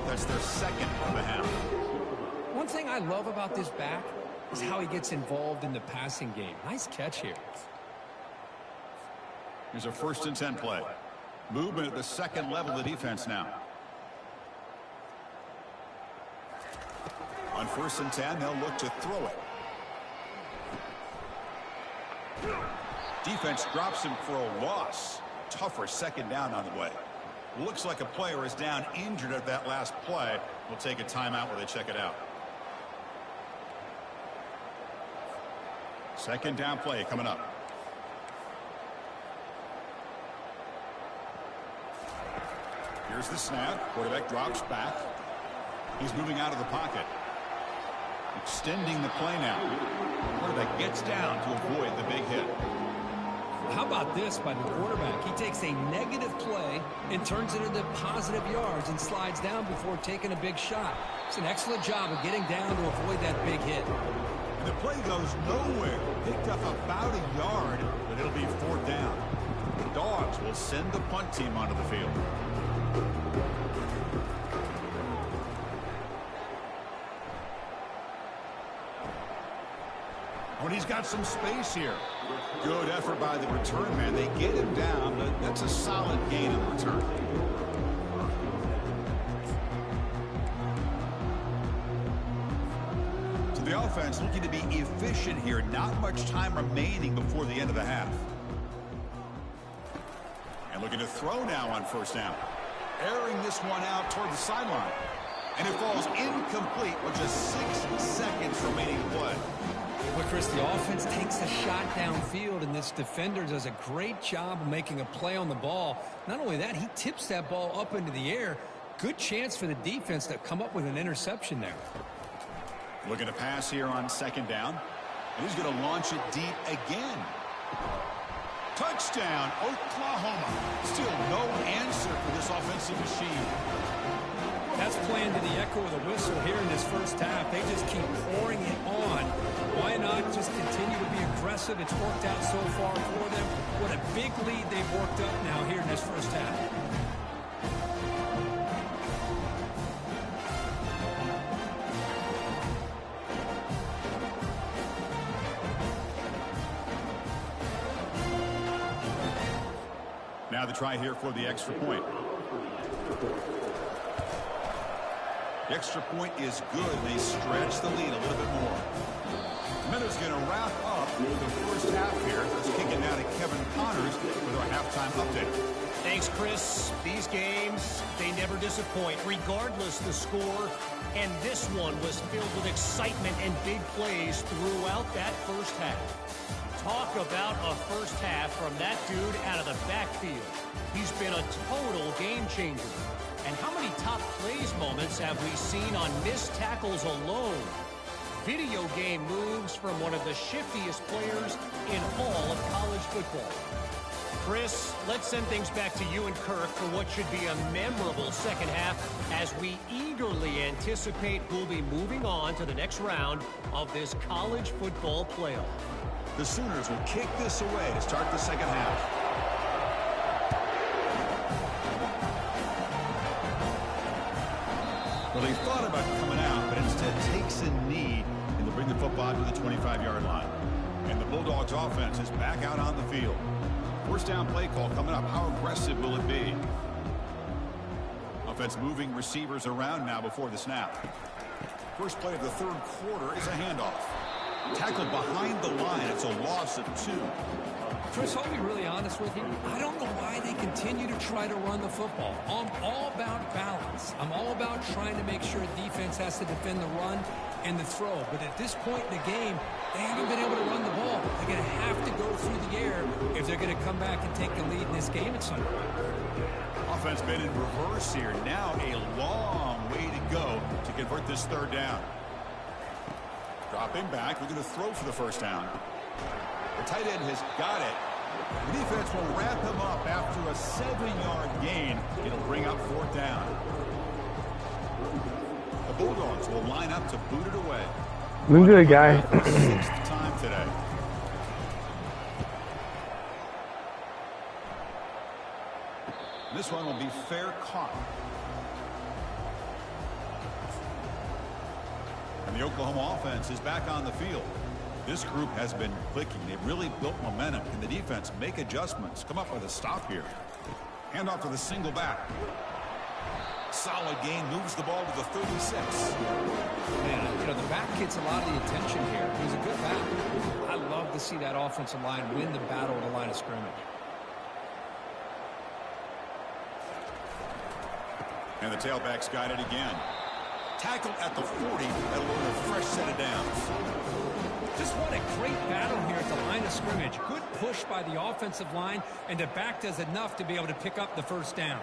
That's their second of the half. One thing I love about this back is how he gets involved in the passing game. Nice catch here. Here's a 1st and 10 play. Movement at the second level of the defense now. On 1st and 10, they'll look to throw it. Defense drops him for a loss. Tougher second down on the way. Looks like a player is down injured at that last play. We'll take a timeout while they check it out. Second down play coming up. Here's the snap. Quarterback drops back. He's moving out of the pocket. Extending the play now. Quarterback gets down to avoid the big hit. How about this by the quarterback? He takes a negative play and turns it into positive yards and slides down before taking a big shot. It's an excellent job of getting down to avoid that big hit. And the play goes nowhere. Picked up about a yard, but it'll be 4th down. The Dogs will send the punt team onto the field. When he's got some space here. Good effort by the return man. They get him down, but that's a solid gain in return. So the offense looking to be efficient here. Not much time remaining before the end of the half. And looking to throw now on 1st down. Airing this one out toward the sideline. And it falls incomplete with just 6 seconds remaining to play. But Chris, the offense takes a shot downfield, and this defender does a great job of making a play on the ball. Not only that, he tips that ball up into the air. Good chance for the defense to come up with an interception there. Looking to pass here on 2nd down. And he's going to launch it deep again. Touchdown, Oklahoma. Still no answer for this offensive machine. That's playing to the echo of the whistle here in this 1st half. They just keep pouring it on. Why not just continue to be aggressive? It's worked out so far for them. What a big lead they've worked up now here in this 1st half. Now the try here for the extra point. The extra point is good, and they stretch the lead a little bit more. Minutes going to wrap up the 1st half here. Let's kick it now to Kevin Connors with our halftime update. Thanks, Chris. These games, they never disappoint, regardless the score. And this one was filled with excitement and big plays throughout that 1st half. Talk about a 1st half from that dude out of the backfield. He's been a total game changer. And how many top plays moments have we seen on missed tackles alone? Video game moves from one of the shiftiest players in all of college football. Chris, let's send things back to you and Kirk for what should be a memorable 2nd half as we eagerly anticipate who'll be moving on to the next round of this college football playoff. The Sooners will kick this away to start the 2nd half. Well, he thought about coming out, but instead takes a knee and they'll bring the football to the 25-yard line. And the Bulldogs offense is back out on the field. 1st down play call coming up. How aggressive will it be? Offense moving receivers around now before the snap. First play of the 3rd quarter is a handoff. Tackled behind the line. It's a loss of 2. Chris, I'll be really honest with you. I don't know why they continue to try to run the football. I'm all about balance. I'm all about trying to make sure defense has to defend the run and the throw. But at this point in the game, they haven't been able to run the ball. They're going to have to go through the air if they're going to come back and take the lead in this game at some point. Offense been in reverse here. Now a long way to go to convert this 3rd down. Dropping back. We're going to throw for the 1st down. The tight end has got it. The defense will wrap him up after a 7-yard gain. It'll bring up 4th down. The Bulldogs will line up to boot it away. Doing good, guy. 6th time today. This one will be fair caught. And the Oklahoma offense is back on the field. This group has been clicking. They've really built momentum. Can the defense make adjustments? Come up with a stop here. Hand off to the single back. Solid gain, moves the ball to the 36. Man, you know, the back gets a lot of the attention here. It was a good back. I love to see that offensive line win the battle at the line of scrimmage. And the tailback's got it again. Tackled at the 40. That'll earn a fresh set of downs. Just what a great battle here at the line of scrimmage. Good push by the offensive line, and the back does enough to be able to pick up the 1st down.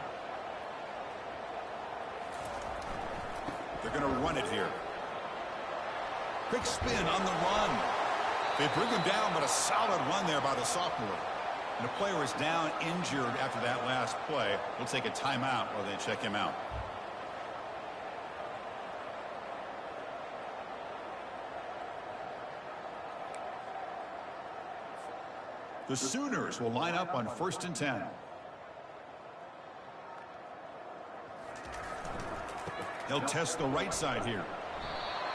They're going to run it here. Quick spin on the run. They bring him down, but a solid run there by the sophomore. And the player is down injured after that last play. We'll take a timeout while they check him out. The Sooners will line up on 1st and 10. They'll test the right side here.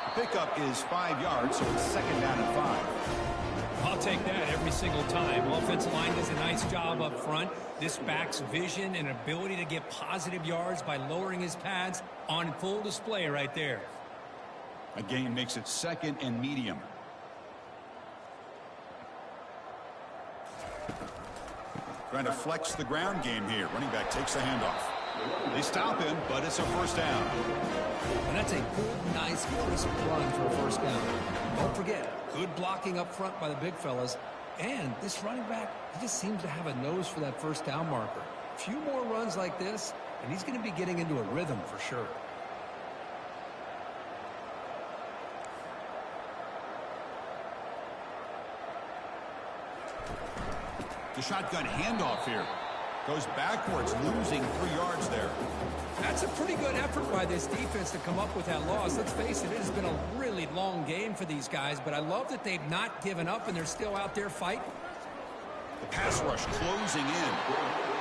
The pickup is 5 yards, so it's 2nd down and 5. I'll take that every single time. Offensive line does a nice job up front. This back's vision and ability to get positive yards by lowering his pads on full display right there. A gain makes it 2nd and medium. Trying to flex the ground game here. Running back takes the handoff. They stop him, but it's a 1st down. And that's a good, nice, crisp run for a 1st down. Don't forget, good blocking up front by the big fellas. And this running back, he just seems to have a nose for that 1st down marker. A few more runs like this, and he's going to be getting into a rhythm for sure. The shotgun handoff here. Goes backwards, losing 3 yards there. That's a pretty good effort by this defense to come up with that loss. Let's face it, it has been a really long game for these guys, but I love that they've not given up and they're still out there fighting. The pass rush closing in.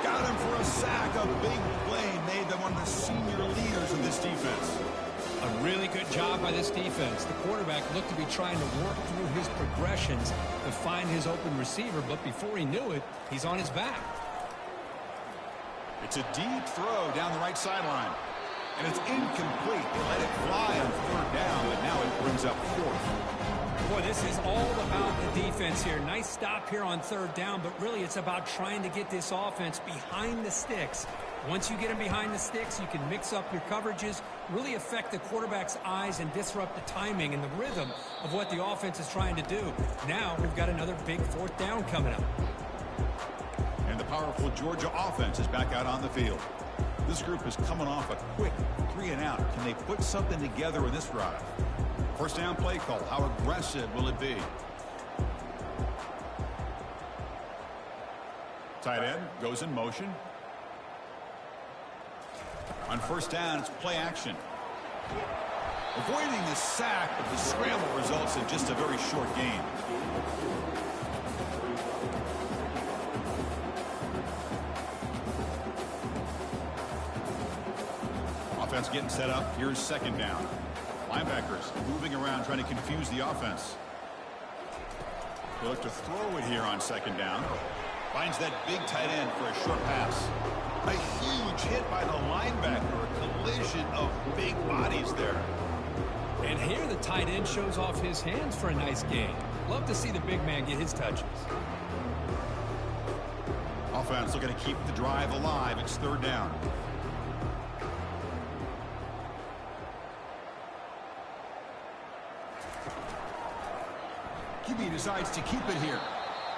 Got him for a sack. A big play made them one of the senior leaders in this defense. A really good job by this defense. The quarterback looked to be trying to work through his progressions to find his open receiver, but before he knew it, he's on his back. It's a deep throw down the right sideline. And it's incomplete. They let it fly on 3rd down, but now it brings up 4th. Boy, this is all about the defense here. Nice stop here on 3rd down, but really it's about trying to get this offense behind the sticks. Once you get them behind the sticks, you can mix up your coverages, really affect the quarterback's eyes and disrupt the timing and the rhythm of what the offense is trying to do. Now we've got another big 4th down coming up. And the powerful Georgia offense is back out on the field. This group is coming off a quick 3 and out. Can they put something together in this drive? 1st down play call. How aggressive will it be? Tight end goes in motion. On 1st down, it's play action. Avoiding the sack, but the scramble results in just a very short gain. Offense getting set up. Here's 2nd down. Linebackers moving around, trying to confuse the offense. They look to throw it here on 2nd down. Finds that big tight end for a short pass. A huge hit by the linebacker. A collision of big bodies there. And here the tight end shows off his hands for a nice gain. Love to see the big man get his touches. Offense looking to keep the drive alive. It's 3rd down. QB decides to keep it here.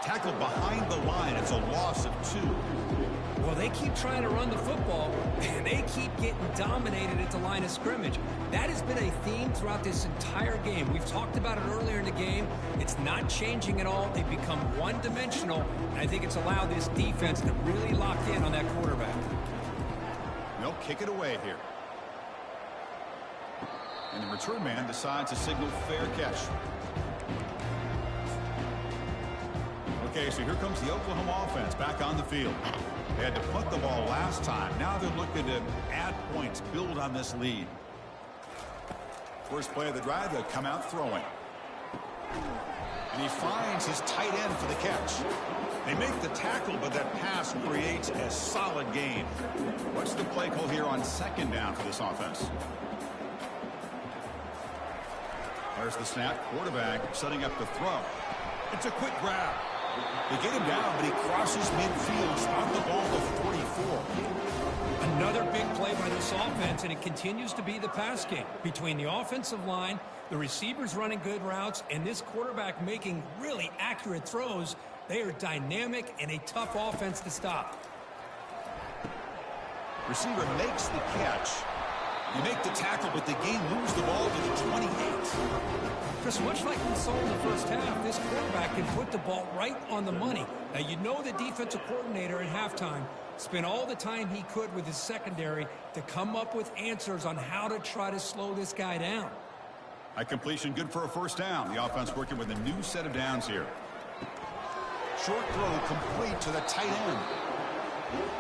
Tackled behind the line. It's a loss of 2. Well, they keep trying to run the football, and they keep getting dominated at the line of scrimmage. That has been a theme throughout this entire game. We've talked about it earlier in the game. It's not changing at all. They've become one-dimensional, and I think it's allowed this defense to really lock in on that quarterback. They'll kick it away here. And the return man decides to signal fair catch. Okay, so here comes the Oklahoma offense back on the field. They had to punt the ball last time. Now they're looking to add points, build on this lead. First play of the drive, they'll come out throwing. And he finds his tight end for the catch. They make the tackle, but that pass creates a solid gain. What's the play call here on 2nd down for this offense? There's the snap. Quarterback setting up the throw. It's a quick grab. They get him down, but he crosses midfield, spot the ball to 44. Another big play by this offense, and it continues to be the pass game. Between the offensive line, the receivers running good routes, and this quarterback making really accurate throws, they are dynamic and a tough offense to stop. Receiver makes the catch. You make the tackle, but the game moves the ball to the 28. Just much like we saw in the first half, this quarterback can put the ball right on the money. Now, you know the defensive coordinator at halftime spent all the time he could with his secondary to come up with answers on how to try to slow this guy down. A completion good for a first down. The offense working with a new set of downs here. Short throw complete to the tight end.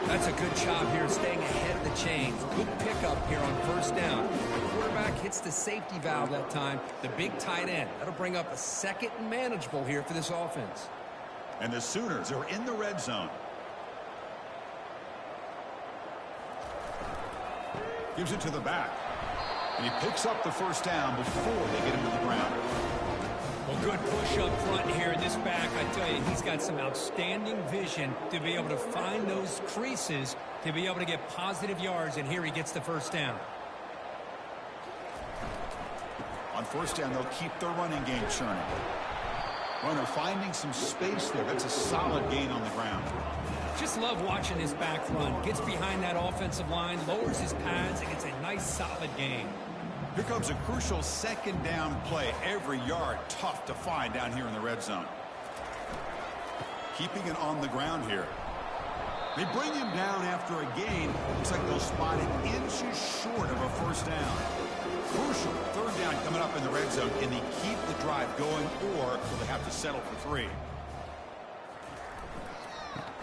That's a good job here staying ahead of the chains. Good pickup here on first down. The quarterback hits the safety valve that time, the big tight end. That'll bring up a second and manageable here for this offense. And the Sooners are in the red zone. Gives it to the back. And he picks up the first down before they get him to the ground. Well, good push up front here in this back. I tell you, he's got some outstanding vision to be able to find those creases, to be able to get positive yards, and here he gets the first down. On first down, they'll keep their running game churning. Runner finding some space there. That's a solid gain on the ground. Just love watching this back run. Gets behind that offensive line, lowers his pads, and gets a nice solid gain. Here comes a crucial second down play. Every yard tough to find down here in the red zone. Keeping it on the ground here. They bring him down after a gain. Looks like they'll spot it inches short of a first down. Crucial third down coming up in the red zone. Can they keep the drive going, or will they have to settle for 3?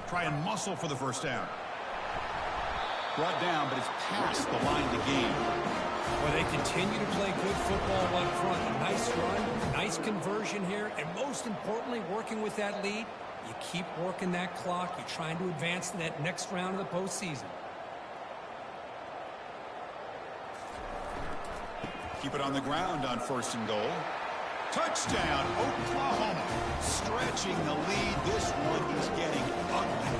Try and muscle for the first down. Brought down, but it's past the line to gain. Well, they continue to play good football up front. A nice run, nice conversion here, and most importantly, working with that lead. You keep working that clock. You're trying to advance to that next round of the postseason. Keep it on the ground on first and goal. Touchdown, Oklahoma. Stretching the lead. This one is getting ugly.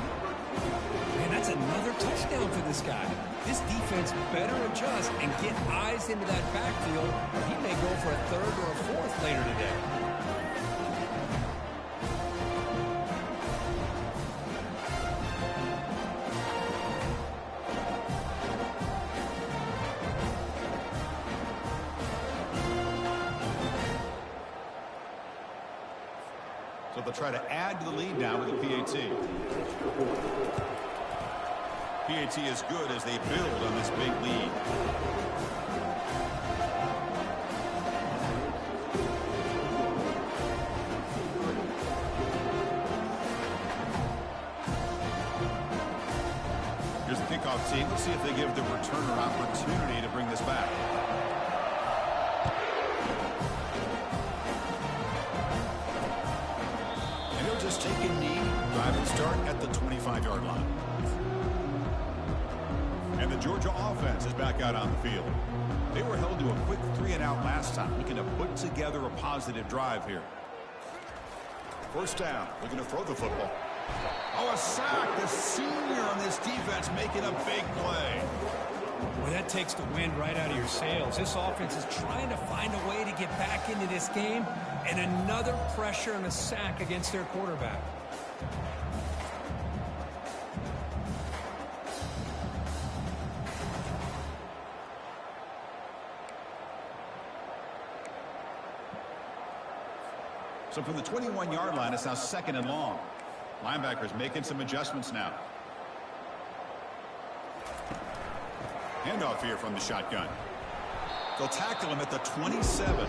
Man, that's another touchdown for this guy. This defense better adjust and get eyes into that backfield, or he may go for a third or a fourth later today. So they'll try to add to the lead now with a PAT. PAT is good as they build on this big lead. Here's the kickoff team. Let's see if they give the returner opportunity to bring this back. And he'll just take a knee, drive and start at the 25-yard line. And the Georgia offense is back out on the field. They were held to a quick 3-and-out last time, looking to put together a positive drive here. First down, looking to throw the football. Oh, a sack. The senior on this defense making a big play. Well, that takes the wind right out of your sails. This offense is trying to find a way to get back into this game, and another pressure and a sack against their quarterback. So from the 21-yard line, it's now second and long. Linebackers making some adjustments now. Handoff here from the shotgun. They'll tackle him at the 27.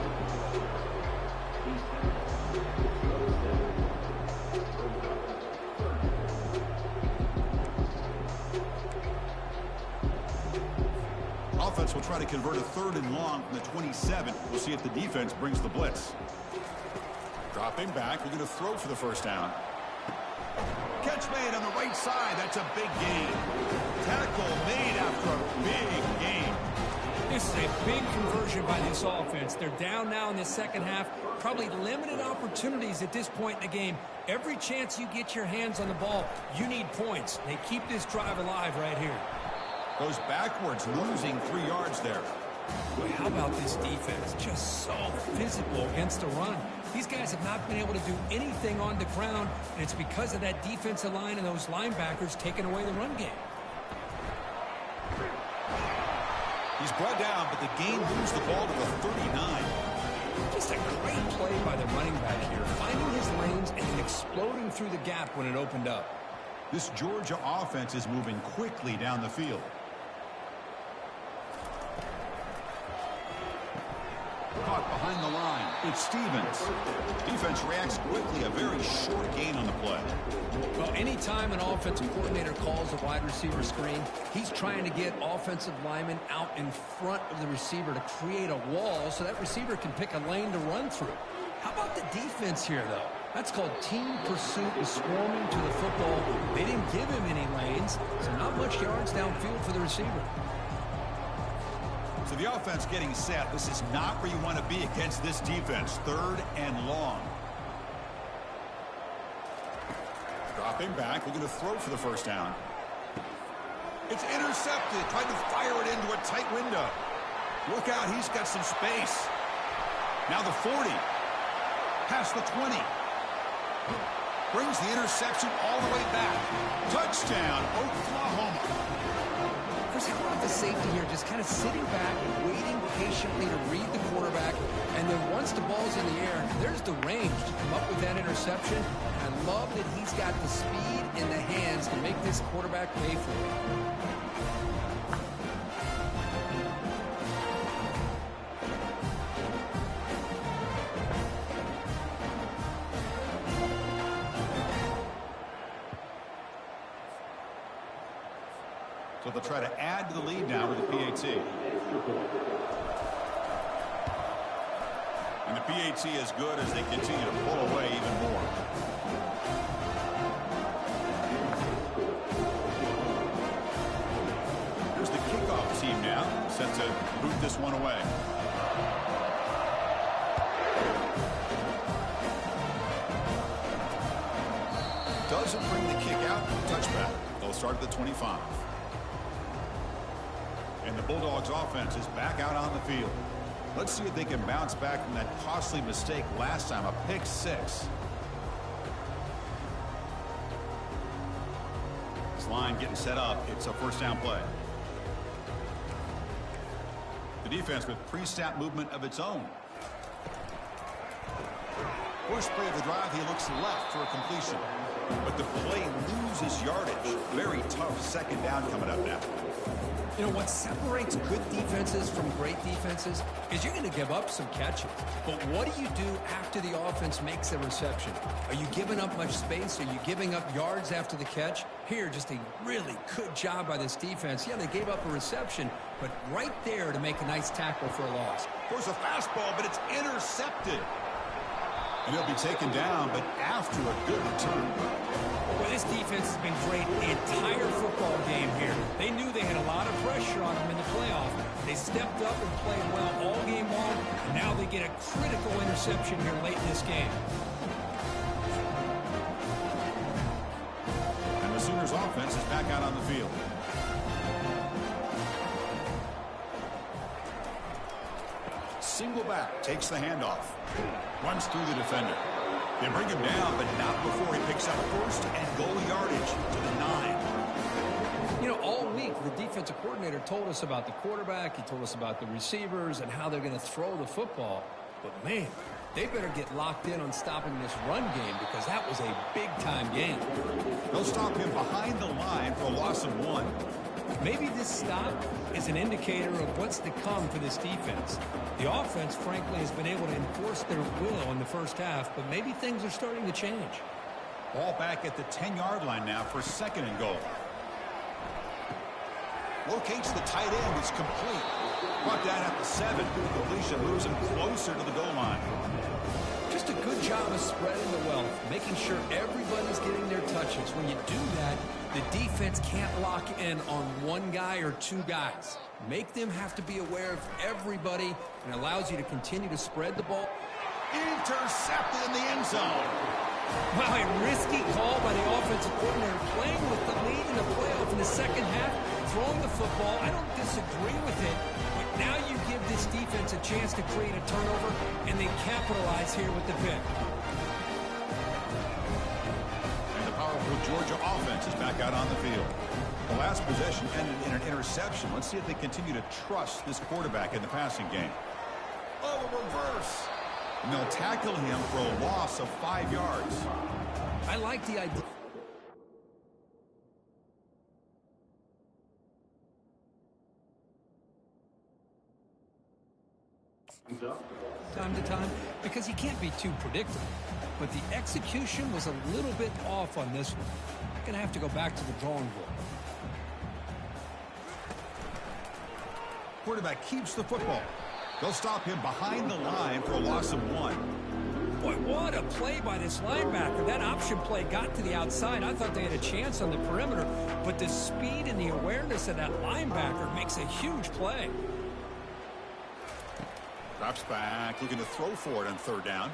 Offense will try to convert a third and long from the 27. We'll see if the defense brings the blitz. Dropping back, we're going to throw for the first down. Catch made on the right side. That's a big gain. Tackle made after a big gain. This is a big conversion by this offense. They're down now in the second half. Probably limited opportunities at this point in the game. Every chance you get your hands on the ball, you need points. They keep this drive alive right here. Goes backwards, losing 3 yards there. Boy, how about this defense? Just so physical against the run. These guys have not been able to do anything on the ground, and it's because of that defensive line and those linebackers taking away the run game. He's brought down, but the game moves the ball to the 39. Just a great play by the running back here, finding his lanes and then exploding through the gap when it opened up. This Georgia offense is moving quickly down the field. Caught behind the line. It's Stevens. Defense reacts quickly. A very short gain on the play. Well, anytime an offensive coordinator calls a wide receiver screen, he's trying to get offensive linemen out in front of the receiver to create a wall so that receiver can pick a lane to run through. How about the defense here, though? That's called team pursuit and swarming to the football. They didn't give him any lanes, so not much yards downfield for the receiver. So the offense getting set. This is not where you want to be against this defense. 3rd and long. Dropping back, looking to throw for the first down. It's intercepted, trying to fire it into a tight window. Look out, he's got some space. Now the 40. Past the 20. Brings the interception all the way back. Touchdown, Oklahoma. How about the safety here, just kind of sitting back and waiting patiently to read the quarterback, and then once the ball's in the air, there's the range to come up with that interception. And I love that he's got the speed in the hands to make this quarterback pay for it. So they'll try to add to the lead now with the PAT. And the PAT is good as they continue to pull away even more. Here's the kickoff team now, set to boot this one away. Doesn't bring the kick out, touchback. They'll start at the 25. And the Bulldogs offense is back out on the field. Let's see if they can bounce back from that costly mistake last time, a pick 6. This line getting set up. It's a first down play. The defense with pre-snap movement of its own. First play of the drive, he looks left for a completion. But the play loses yardage. Very tough second down coming up now. You know, what separates good defenses from great defenses is you're going to give up some catches. But what do you do after the offense makes a reception? Are you giving up much space? Are you giving up yards after the catch? Here, just a really good job by this defense. Yeah, they gave up a reception, but right there to make a nice tackle for a loss. There's a fastball, but it's intercepted. And he'll be taken down, but after a good return. Well, this defense has been great the entire football game here. They knew they had a lot of pressure on them in the playoff. They stepped up and played well all game long, and now they get a critical interception here late in this game. And the Sooners offense is back out on the field. Single back, takes the handoff. Runs through the defender. They bring him down, but not before he picks up first and goal yardage to the 9. You know, all week the defensive coordinator told us about the quarterback. He told us about the receivers and how they're going to throw the football. But, man, they better get locked in on stopping this run game because that was a big-time game. They'll stop him behind the line for a loss of 1. Maybe this stop is an indicator of what's to come for this defense. The offense, frankly, has been able to enforce their will in the first half, but maybe things are starting to change. Ball back at the 10-yard line now for 2nd and goal. Locates the tight end. It's complete. Brought down at the 7. The completion moves him closer to the goal line. Just a good job of spreading the wealth, making sure everybody's getting their touches. When you do that, the defense can't lock in on one guy or two guys. Make them have to be aware of everybody, and allows you to continue to spread the ball. Intercepted in the end zone. Wow, a risky call by the offensive coordinator, playing with the lead in the playoff in the second half, throwing the football. I don't disagree with it, but now you give this defense a chance to create a turnover, and they capitalize here with the pick. And the powerful Georgia offense is back out on the field. The last possession ended in an interception. Let's see if they continue to trust this quarterback in the passing game. Oh, a reverse. And they'll tackle him for a loss of 5 yards. I like the idea. Time to time, because he can't be too predictable. But the execution was a little bit off on this one. Going to have to go back to the drawing board. Quarterback keeps the football. They'll stop him behind the line for a loss of 1. Boy, what a play by this linebacker. That option play got to the outside. I thought they had a chance on the perimeter, but the speed and the awareness of that linebacker makes a huge play. Drops back, looking to throw for it on 3rd down.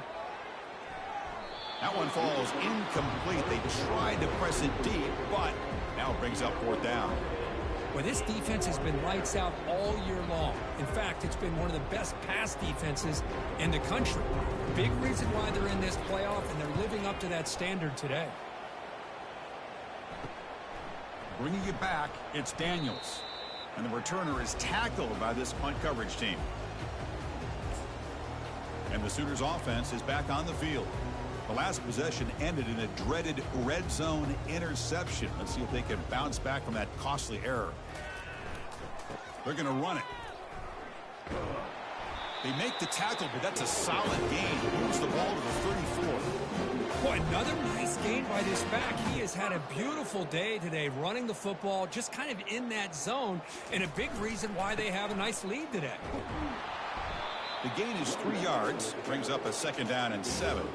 That one falls incomplete. They tried to press it deep, but now it brings up 4th down. Well, this defense has been lights out all year long. In fact, it's been one of the best pass defenses in the country. Big reason why they're in this playoff, and they're living up to that standard today. Bringing it back, it's Daniels. And the returner is tackled by this punt coverage team. And the Sooners offense is back on the field. The last possession ended in a dreaded red zone interception. Let's see if they can bounce back from that costly error. They're going to run it. They make the tackle, but that's a solid gain. Moves the ball to the 34. Boy, another nice gain by this back. He has had a beautiful day today running the football, just kind of in that zone, and a big reason why they have a nice lead today. The gain is 3 yards. Brings up a 2nd down and 7.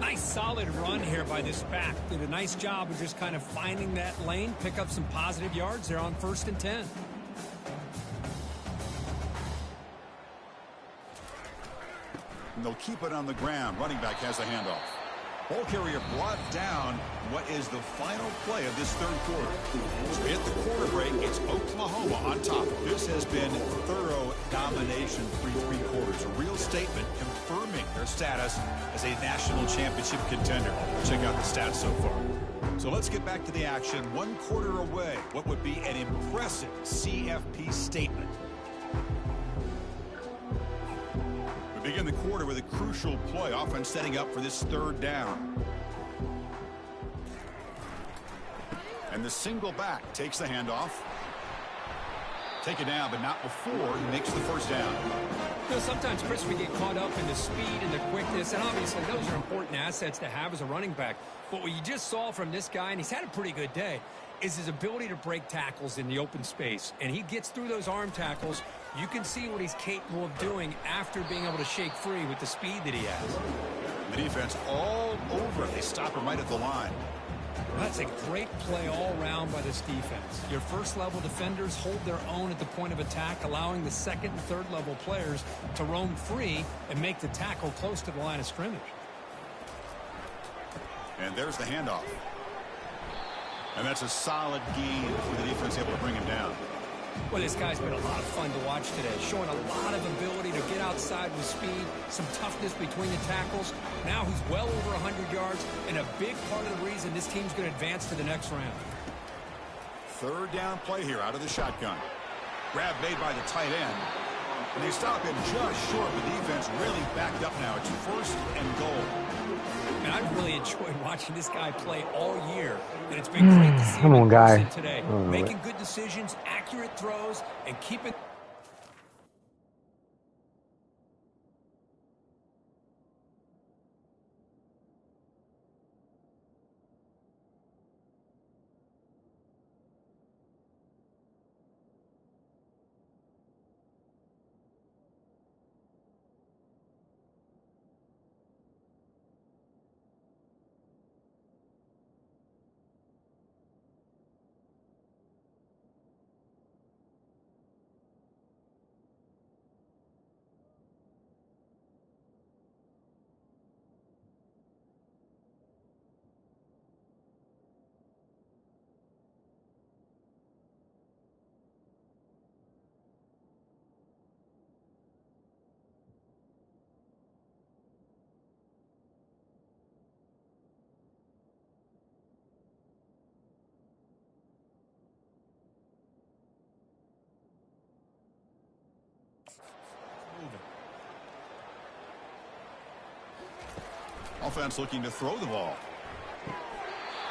Nice solid run here by this back. Did a nice job of just kind of finding that lane, pick up some positive yards there on 1st and 10. And they'll keep it on the ground. Running back has the handoff. Ball carrier brought down. What is the final play of this 3rd quarter? So at the quarter break, it's Oklahoma on top. This has been thorough domination through 3 quarters. A real statement confirming their status as a national championship contender. Check out the stats so far. So let's get back to the action. 1 quarter away. What would be an impressive CFP statement? We begin the quarter with a crucial play. Offense setting up for this 3rd down. And the single back takes the handoff. Take it down, but not before he makes the 1st down. You know, sometimes, Chris, we get caught up in the speed and the quickness, and obviously those are important assets to have as a running back. But what you just saw from this guy, and he's had a pretty good day, is his ability to break tackles in the open space. And he gets through those arm tackles. You can see what he's capable of doing after being able to shake free with the speed that he has. The defense all over. They stop him right at the line. That's a great play all around by this defense. Your 1st-level defenders hold their own at the point of attack, allowing the 2nd and 3rd-level players to roam free and make the tackle close to the line of scrimmage. And there's the handoff. And that's a solid gain for the defense able to bring him down. Well, this guy's been a lot of fun to watch today, showing a lot of ability to get outside with speed, some toughness between the tackles. Now he's well over 100 yards, and a big part of the reason this team's going to advance to the next round. 3rd down play here out of the shotgun. Grab made by the tight end. And they stop him just short. The defense really backed up now. It's 1st and goal. And I've really enjoyed watching this guy play all year. And it's been great to see him in person today. Making good decisions, accurate throws, and keeping... Offense looking to throw the ball.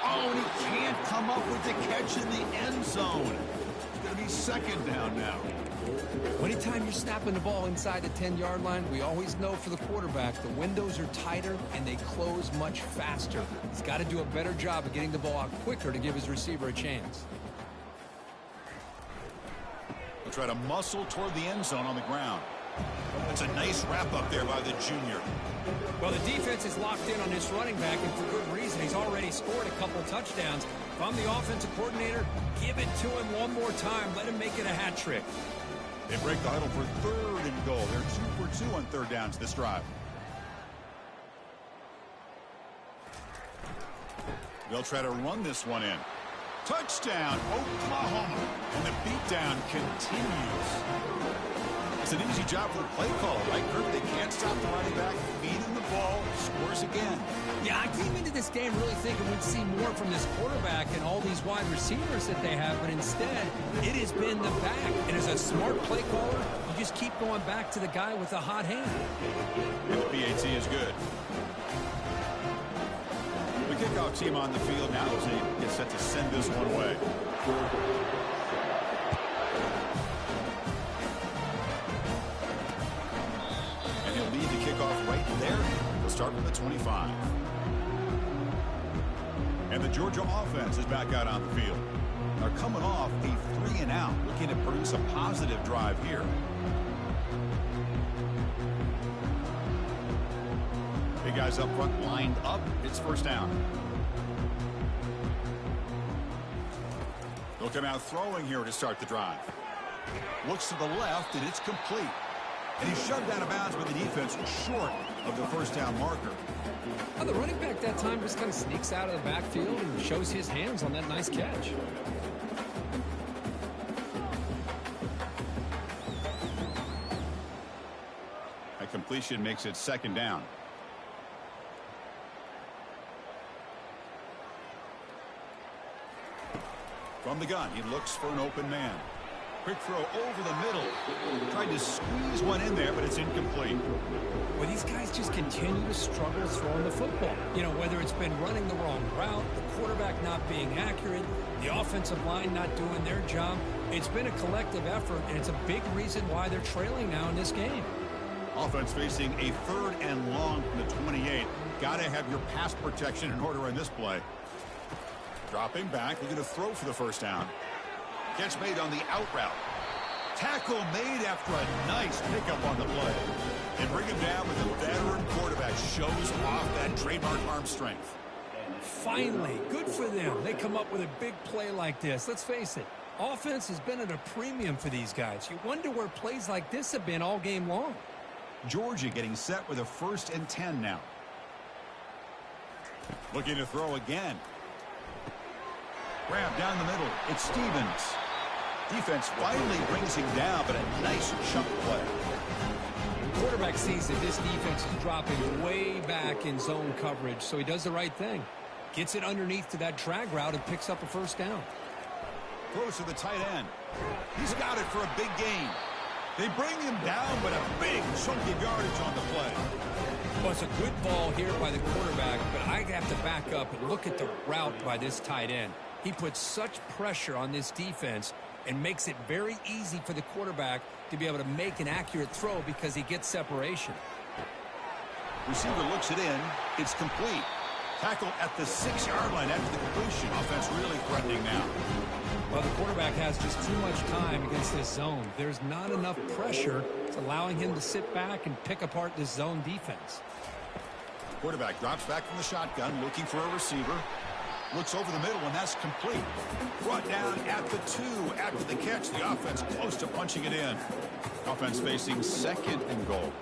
Oh, and he can't come up with the catch in the end zone. It's going to be second down now. Anytime you're snapping the ball inside the 10-yard line, we always know for the quarterback, the windows are tighter and they close much faster. He's got to do a better job of getting the ball out quicker to give his receiver a chance. He'll try to muscle toward the end zone on the ground. It's a nice wrap up there by the junior. Well, the defense is locked in on this running back, and for good reason. He's already scored a couple touchdowns. If I'm the offensive coordinator, give it to him one more time. Let him make it a hat trick. They break the huddle for third and goal. They're 2 for 2 on third downs this drive. They'll try to run this one in. Touchdown, Oklahoma. And the beatdown continues. It's an easy job for the play caller, right, Kurt? They can't stop the running back, feed him the ball, scores again. Yeah, I came into this game really thinking we'd see more from this quarterback and all these wide receivers that they have, but instead, it has been the back. And as a smart play caller, you just keep going back to the guy with the hot hand. And the PAT is good. The kickoff team on the field now as they get set to send this one away. And he'll lead the kickoff right there. He'll start from the 25. And the Georgia offense is back out on the field. They're coming off a 3-and-out, looking to produce a positive drive here. Big guys up front lined up. It's first down. They'll come out throwing here to start the drive. Looks to the left, and it's complete. And he's shoved out of bounds with the defense short of the first down marker. Well, the running back that time just kind of sneaks out of the backfield and shows his hands on that nice catch. That completion makes it second down. From the gun, he looks for an open man. Quick throw over the middle. Tried to squeeze one in there, but it's incomplete. Well, these guys just continue to struggle throwing the football. You know, whether it's been running the wrong route, the quarterback not being accurate, the offensive line not doing their job. It's been a collective effort, and it's a big reason why they're trailing now in this game. Offense facing a third and long from the 28. Got to have your pass protection in order in this play. Dropping back, looking to throw for the first down. Catch made on the out route. Tackle made after a nice pickup on the play. And bring him down with a veteran quarterback. Shows off that trademark arm strength. Finally, good for them. They come up with a big play like this. Let's face it, offense has been at a premium for these guys. You wonder where plays like this have been all game long. Georgia getting set with a 1st and 10 now. Looking to throw again. Grab down the middle. It's Stevens. Defense finally brings him down, but a nice chunk play. Quarterback sees that this defense is dropping way back in zone coverage, so he does the right thing. Gets it underneath to that drag route and picks up a first down. Throws to the tight end. He's got it for a big gain. They bring him down, but a big chunky yardage on the play. Well, it's a good ball here by the quarterback, but I have to back up and look at the route by this tight end. He puts such pressure on this defense and makes it very easy for the quarterback to be able to make an accurate throw because he gets separation. Receiver looks it in. It's complete. Tackle at the 6-yard line after the completion. Offense really threatening now. Well, the quarterback has just too much time against this zone. There's not enough pressure. It's allowing him to sit back and pick apart this zone defense. Quarterback drops back from the shotgun, looking for a receiver. Looks over the middle, and that's complete. Brought down at the 2 after the catch. The offense close to punching it in. Offense facing 2nd and goal.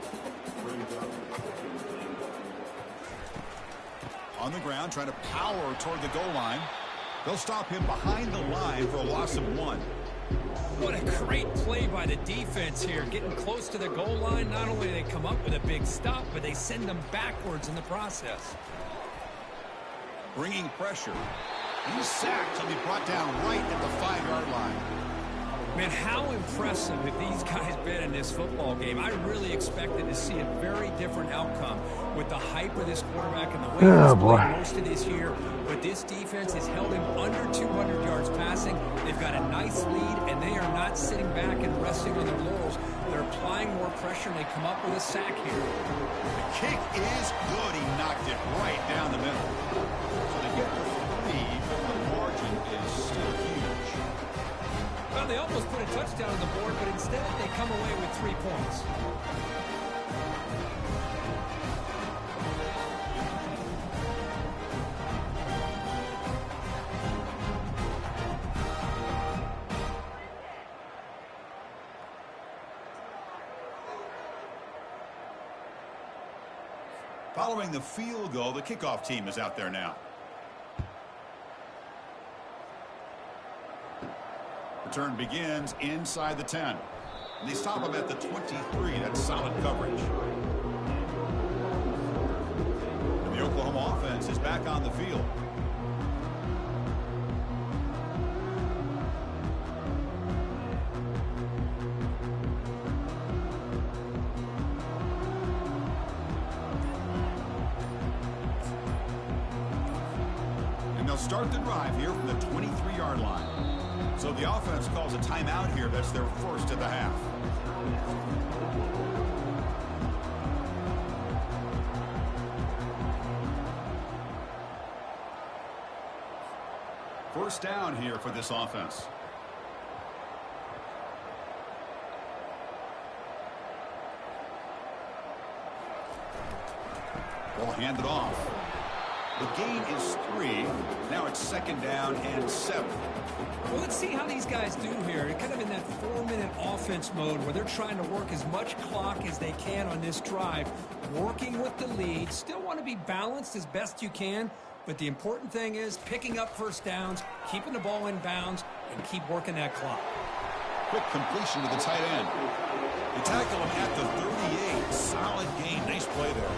On the ground, trying to power toward the goal line. They'll stop him behind the line for a loss of 1. What a great play by the defense here. Getting close to the goal line, not only do they come up with a big stop, but they send them backwards in the process. Bringing pressure. He's sacked. He'll be brought down right at the 5-yard line. Man, how impressive have these guys been in this football game? I really expected to see a very different outcome with the hype of this quarterback and the way he's played most of this year. But this defense has held him under 200 yards passing. They've got a nice lead, and they are not sitting back and resting on their laurels. They're applying more pressure, and they come up with a sack here. The kick is good. He knocked it right down the middle. So they get the lead, but the margin is still huge. Well, they almost put a touchdown on the board, but instead they come away with 3 points. Following the field goal, the kickoff team is out there now. Return begins inside the 10. And they stop him at the 23. That's solid coverage. And the Oklahoma offense is back on the field. And they'll start the drive here from the 23-yard line. So the offense calls a timeout here. That's their first of the half. First down here for this offense. Ball handed off. The gain is 3. Now it's second down and 7. Well, let's see how these guys do here. They're kind of in that 4-minute offense mode where they're trying to work as much clock as they can on this drive, working with the lead. Still want to be balanced as best you can, but the important thing is picking up first downs, keeping the ball in bounds, and keep working that clock. Quick completion to the tight end. They tackle him at the 38. Solid gain. Nice play there.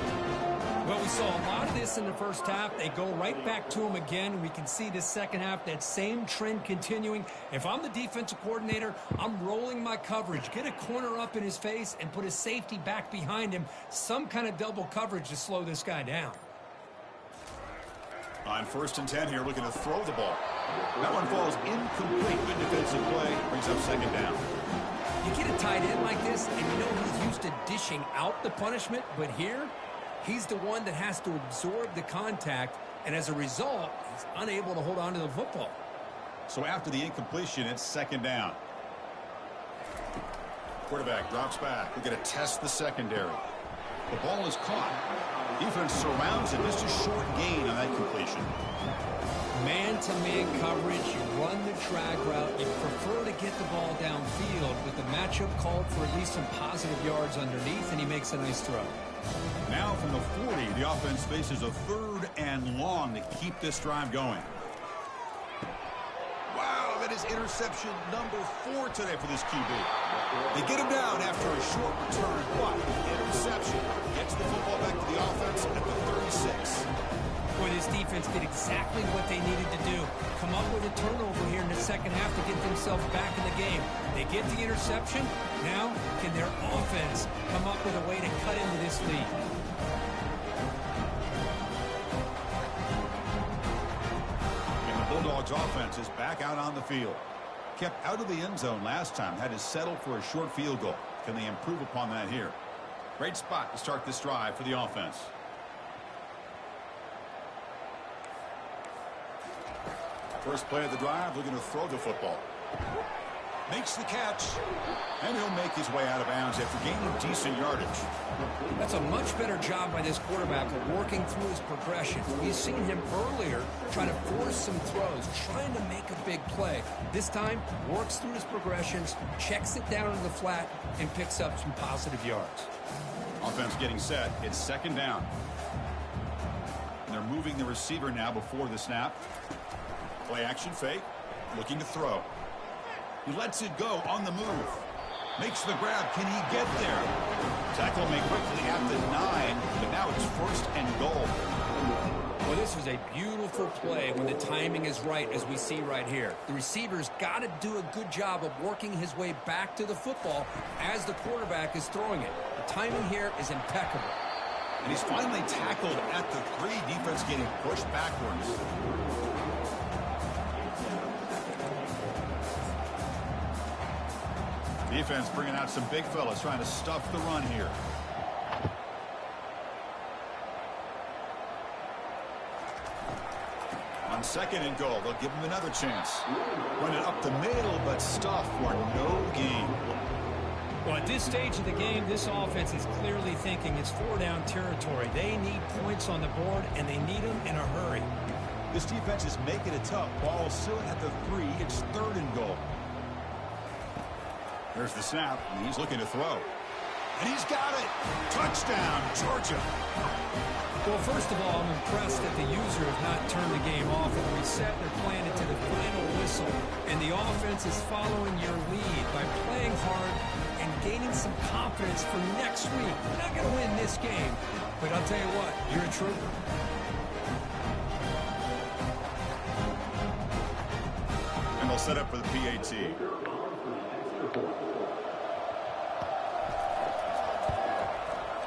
Well, we saw a lot of this in the first half. They go right back to him again. We can see the second half, that same trend continuing. If I'm the defensive coordinator, I'm rolling my coverage. Get a corner up in his face and put a safety back behind him. Some kind of double coverage to slow this guy down. On 1st and 10 here, looking to throw the ball. That one falls incomplete. Good defensive play. Brings up second down. You get a tight end like this, and you know he's used to dishing out the punishment, but here, he's the one that has to absorb the contact, and as a result, he's unable to hold on to the football. So after the incompletion, it's second down. Quarterback drops back. We're going to test the secondary. The ball is caught. Defense surrounds it. Just a short gain on that completion. Man-to-man coverage, you run the drag route, you prefer to get the ball downfield, but the matchup called for at least some positive yards underneath, and he makes a nice throw. Now from the 40, the offense faces a 3rd and long to keep this drive going. Wow, that is interception number 4 today for this QB. They get him down after a short return, but interception gets the football back to the offense at the 36. Boy, this defense did exactly what they needed to do. Come up with a turnover here in the second half to get themselves back in the game. They get the interception. Now, can their offense come up with a way to cut into this lead? And the Bulldogs offense is back out on the field. Kept out of the end zone last time. Had to settle for a short field goal. Can they improve upon that here? Great spot to start this drive for the offense. First play of the drive, looking to throw the football. Makes the catch, and he'll make his way out of bounds after gaining decent yardage. That's a much better job by this quarterback of working through his progression. We've seen him earlier trying to force some throws, trying to make a big play. This time, works through his progressions, checks it down in the flat, and picks up some positive yards. Offense getting set. It's second down. And they're moving the receiver now before the snap. Play action fake, looking to throw. He lets it go on the move. Makes the grab. Can he get there? Tackle made quickly at the 9, but now it's 1st and goal. Well, this was a beautiful play when the timing is right, as we see right here. The receiver's got to do a good job of working his way back to the football as the quarterback is throwing it. The timing here is impeccable. And he's finally tackled at the 3. Defense getting pushed backwards. Defense bringing out some big fellas trying to stuff the run here. On 2nd and goal, they'll give him another chance. Run it up the middle, but stuff for no gain. Well, at this stage of the game, this offense is clearly thinking it's 4-down territory. They need points on the board, and they need them in a hurry. This defense is making it tough. Ball still at the 3. It's 3rd and goal. There's the snap, and he's looking to throw. And he's got it. Touchdown, Georgia. Well, first of all, I'm impressed that the user have not turned the game off and reset their plan into the final whistle. And the offense is following your lead by playing hard and gaining some confidence for next week. We're not going to win this game, but I'll tell you what, you're a trooper. And they'll set up for the PAT.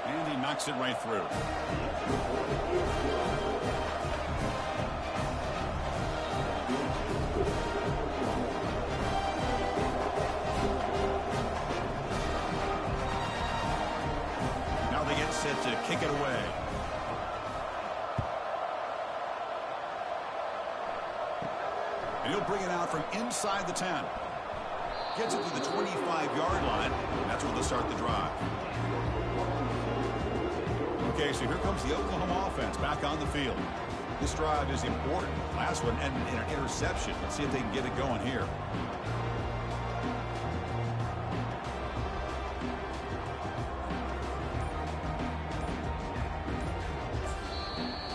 And he knocks it right through. Now they get set to kick it away. And he'll bring it out from inside the 10. Gets it to the 25-yard line, and that's where they'll start the drive. Okay, so here comes the Oklahoma offense back on the field. This drive is important. Last one ended in an interception. Let's see if they can get it going here.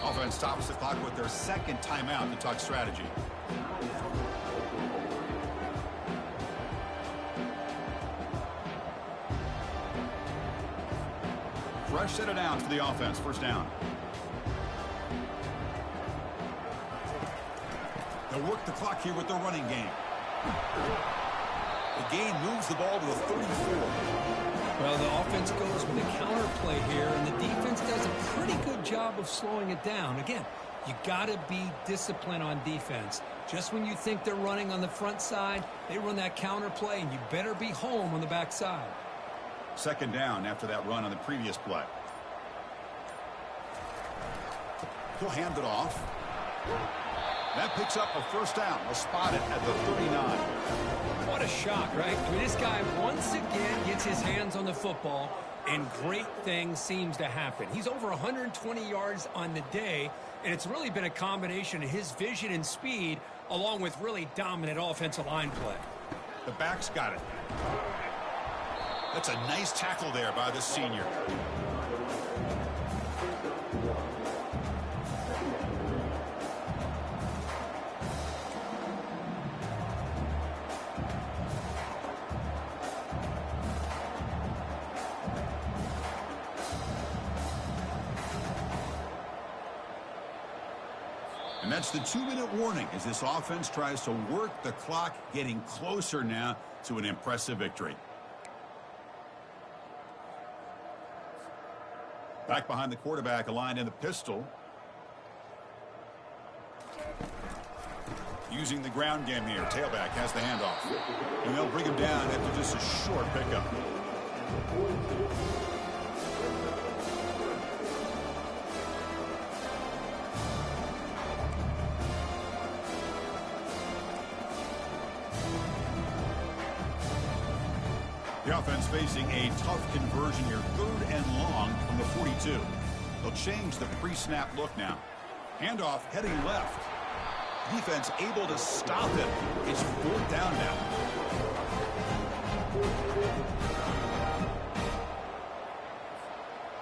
Offense stops the clock with their 2nd timeout to talk strategy. Fresh set of downs for the offense. 1st down. They'll work the clock here with their running game. The game moves the ball to the 34. Well, the offense goes with a counter play here, and the defense does a pretty good job of slowing it down. Again, you got to be disciplined on defense. Just when you think they're running on the front side, they run that counter play, and you better be home on the back side. 2nd down after that run on the previous play. He'll hand it off. That picks up a 1st down. They'll spot it at the 39. What a shot, right? I mean, this guy once again gets his hands on the football, and great things seems to happen. He's over 120 yards on the day, and it's really been a combination of his vision and speed along with really dominant offensive line play. The back's got it. That's a nice tackle there by the senior. And that's the 2-minute warning as this offense tries to work the clock, getting closer now to an impressive victory. Back behind the quarterback, aligned in the pistol. Using the ground game here. Tailback has the handoff. And they'll bring him down after just a short pickup. The offense facing a tough conversion here. 3rd and long from the 42. They'll change the pre-snap look now. Handoff heading left. Defense able to stop it. It's 4th down now.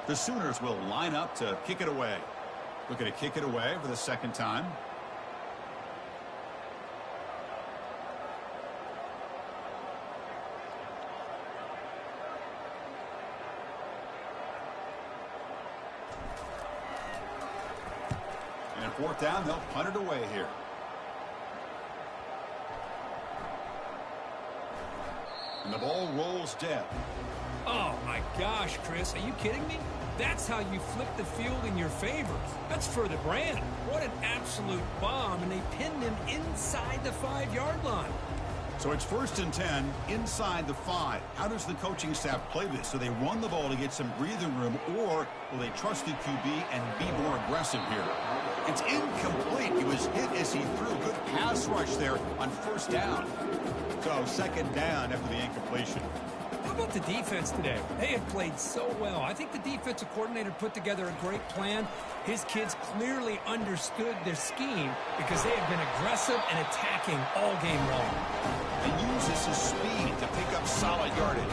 The Sooners will line up to kick it away. Looking to kick it away for the 2nd time. fourth down, they'll punt it away here. And the ball rolls dead. Oh, my gosh, Chris. Are you kidding me? That's how you flip the field in your favor. That's for the brand. What an absolute bomb, and they pinned him inside the 5-yard line. So it's 1st and 10 inside the 5. How does the coaching staff play this? Do they run the ball to get some breathing room, or will they trust the QB and be more aggressive here? It's incomplete. He was hit as he threw. Good pass rush there on 1st down. So 2nd down after the incompletion. How about the defense today? They have played so well. I think the defensive coordinator put together a great plan. His kids clearly understood their scheme because they have been aggressive and attacking all game long. He uses his speed to pick up solid yardage.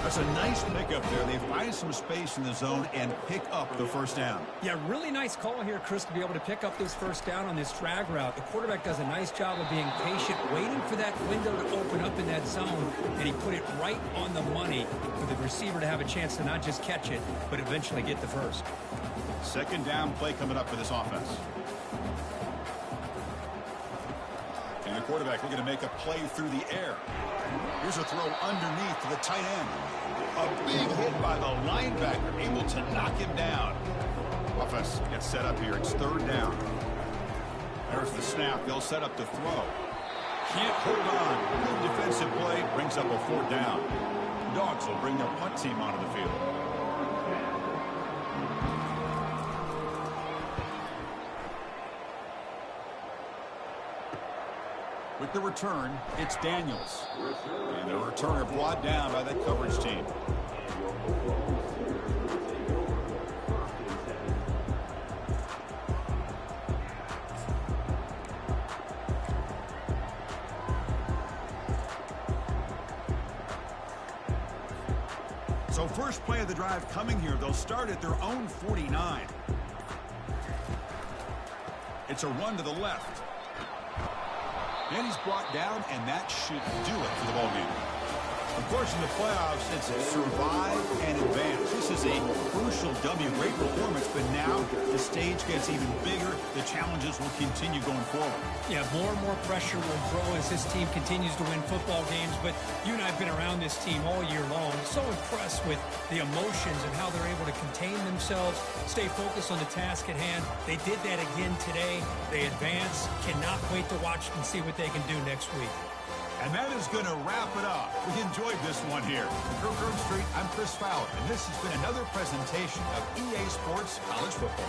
That's a nice pickup there. They find some space in the zone and pick up the 1st down. Yeah, really nice call here, Chris, to be able to pick up this 1st down on this drag route. The quarterback does a nice job of being patient, waiting for that window to open up in that zone, and he put it right on the money for the receiver to have a chance to not just catch it, but eventually get the first. 2nd down play coming up for this offense. And the quarterback looking to make a play through the air. Here's a throw underneath to the tight end. A big hit by the linebacker, able to knock him down. Offense gets set up here. It's 3rd down. There's the snap. They'll set up the throw. Can't hold on. Good defensive play. Brings up a 4th down. Dogs will bring their punt team onto the field. With the return, it's Daniels. And the returner brought down by that coverage team. So first play of the drive coming here. They'll start at their own 49. It's a run to the left. And he's brought down, and that should do it for the ballgame. Of course, in the playoffs, it's survive and advance. This is a crucial W. Great performance, but now the stage gets even bigger. The challenges will continue going forward. Yeah, more and more pressure will grow as this team continues to win football games, but you and I have been around this team all year long. So impressed with the emotions and how they're able to contain themselves, stay focused on the task at hand. They did that again today. They advance. Cannot wait to watch and see what they can do next week. And that is going to wrap it up. We enjoyed this one here. From Grove Street, I'm Chris Fowler, and this has been another presentation of EA Sports College Football.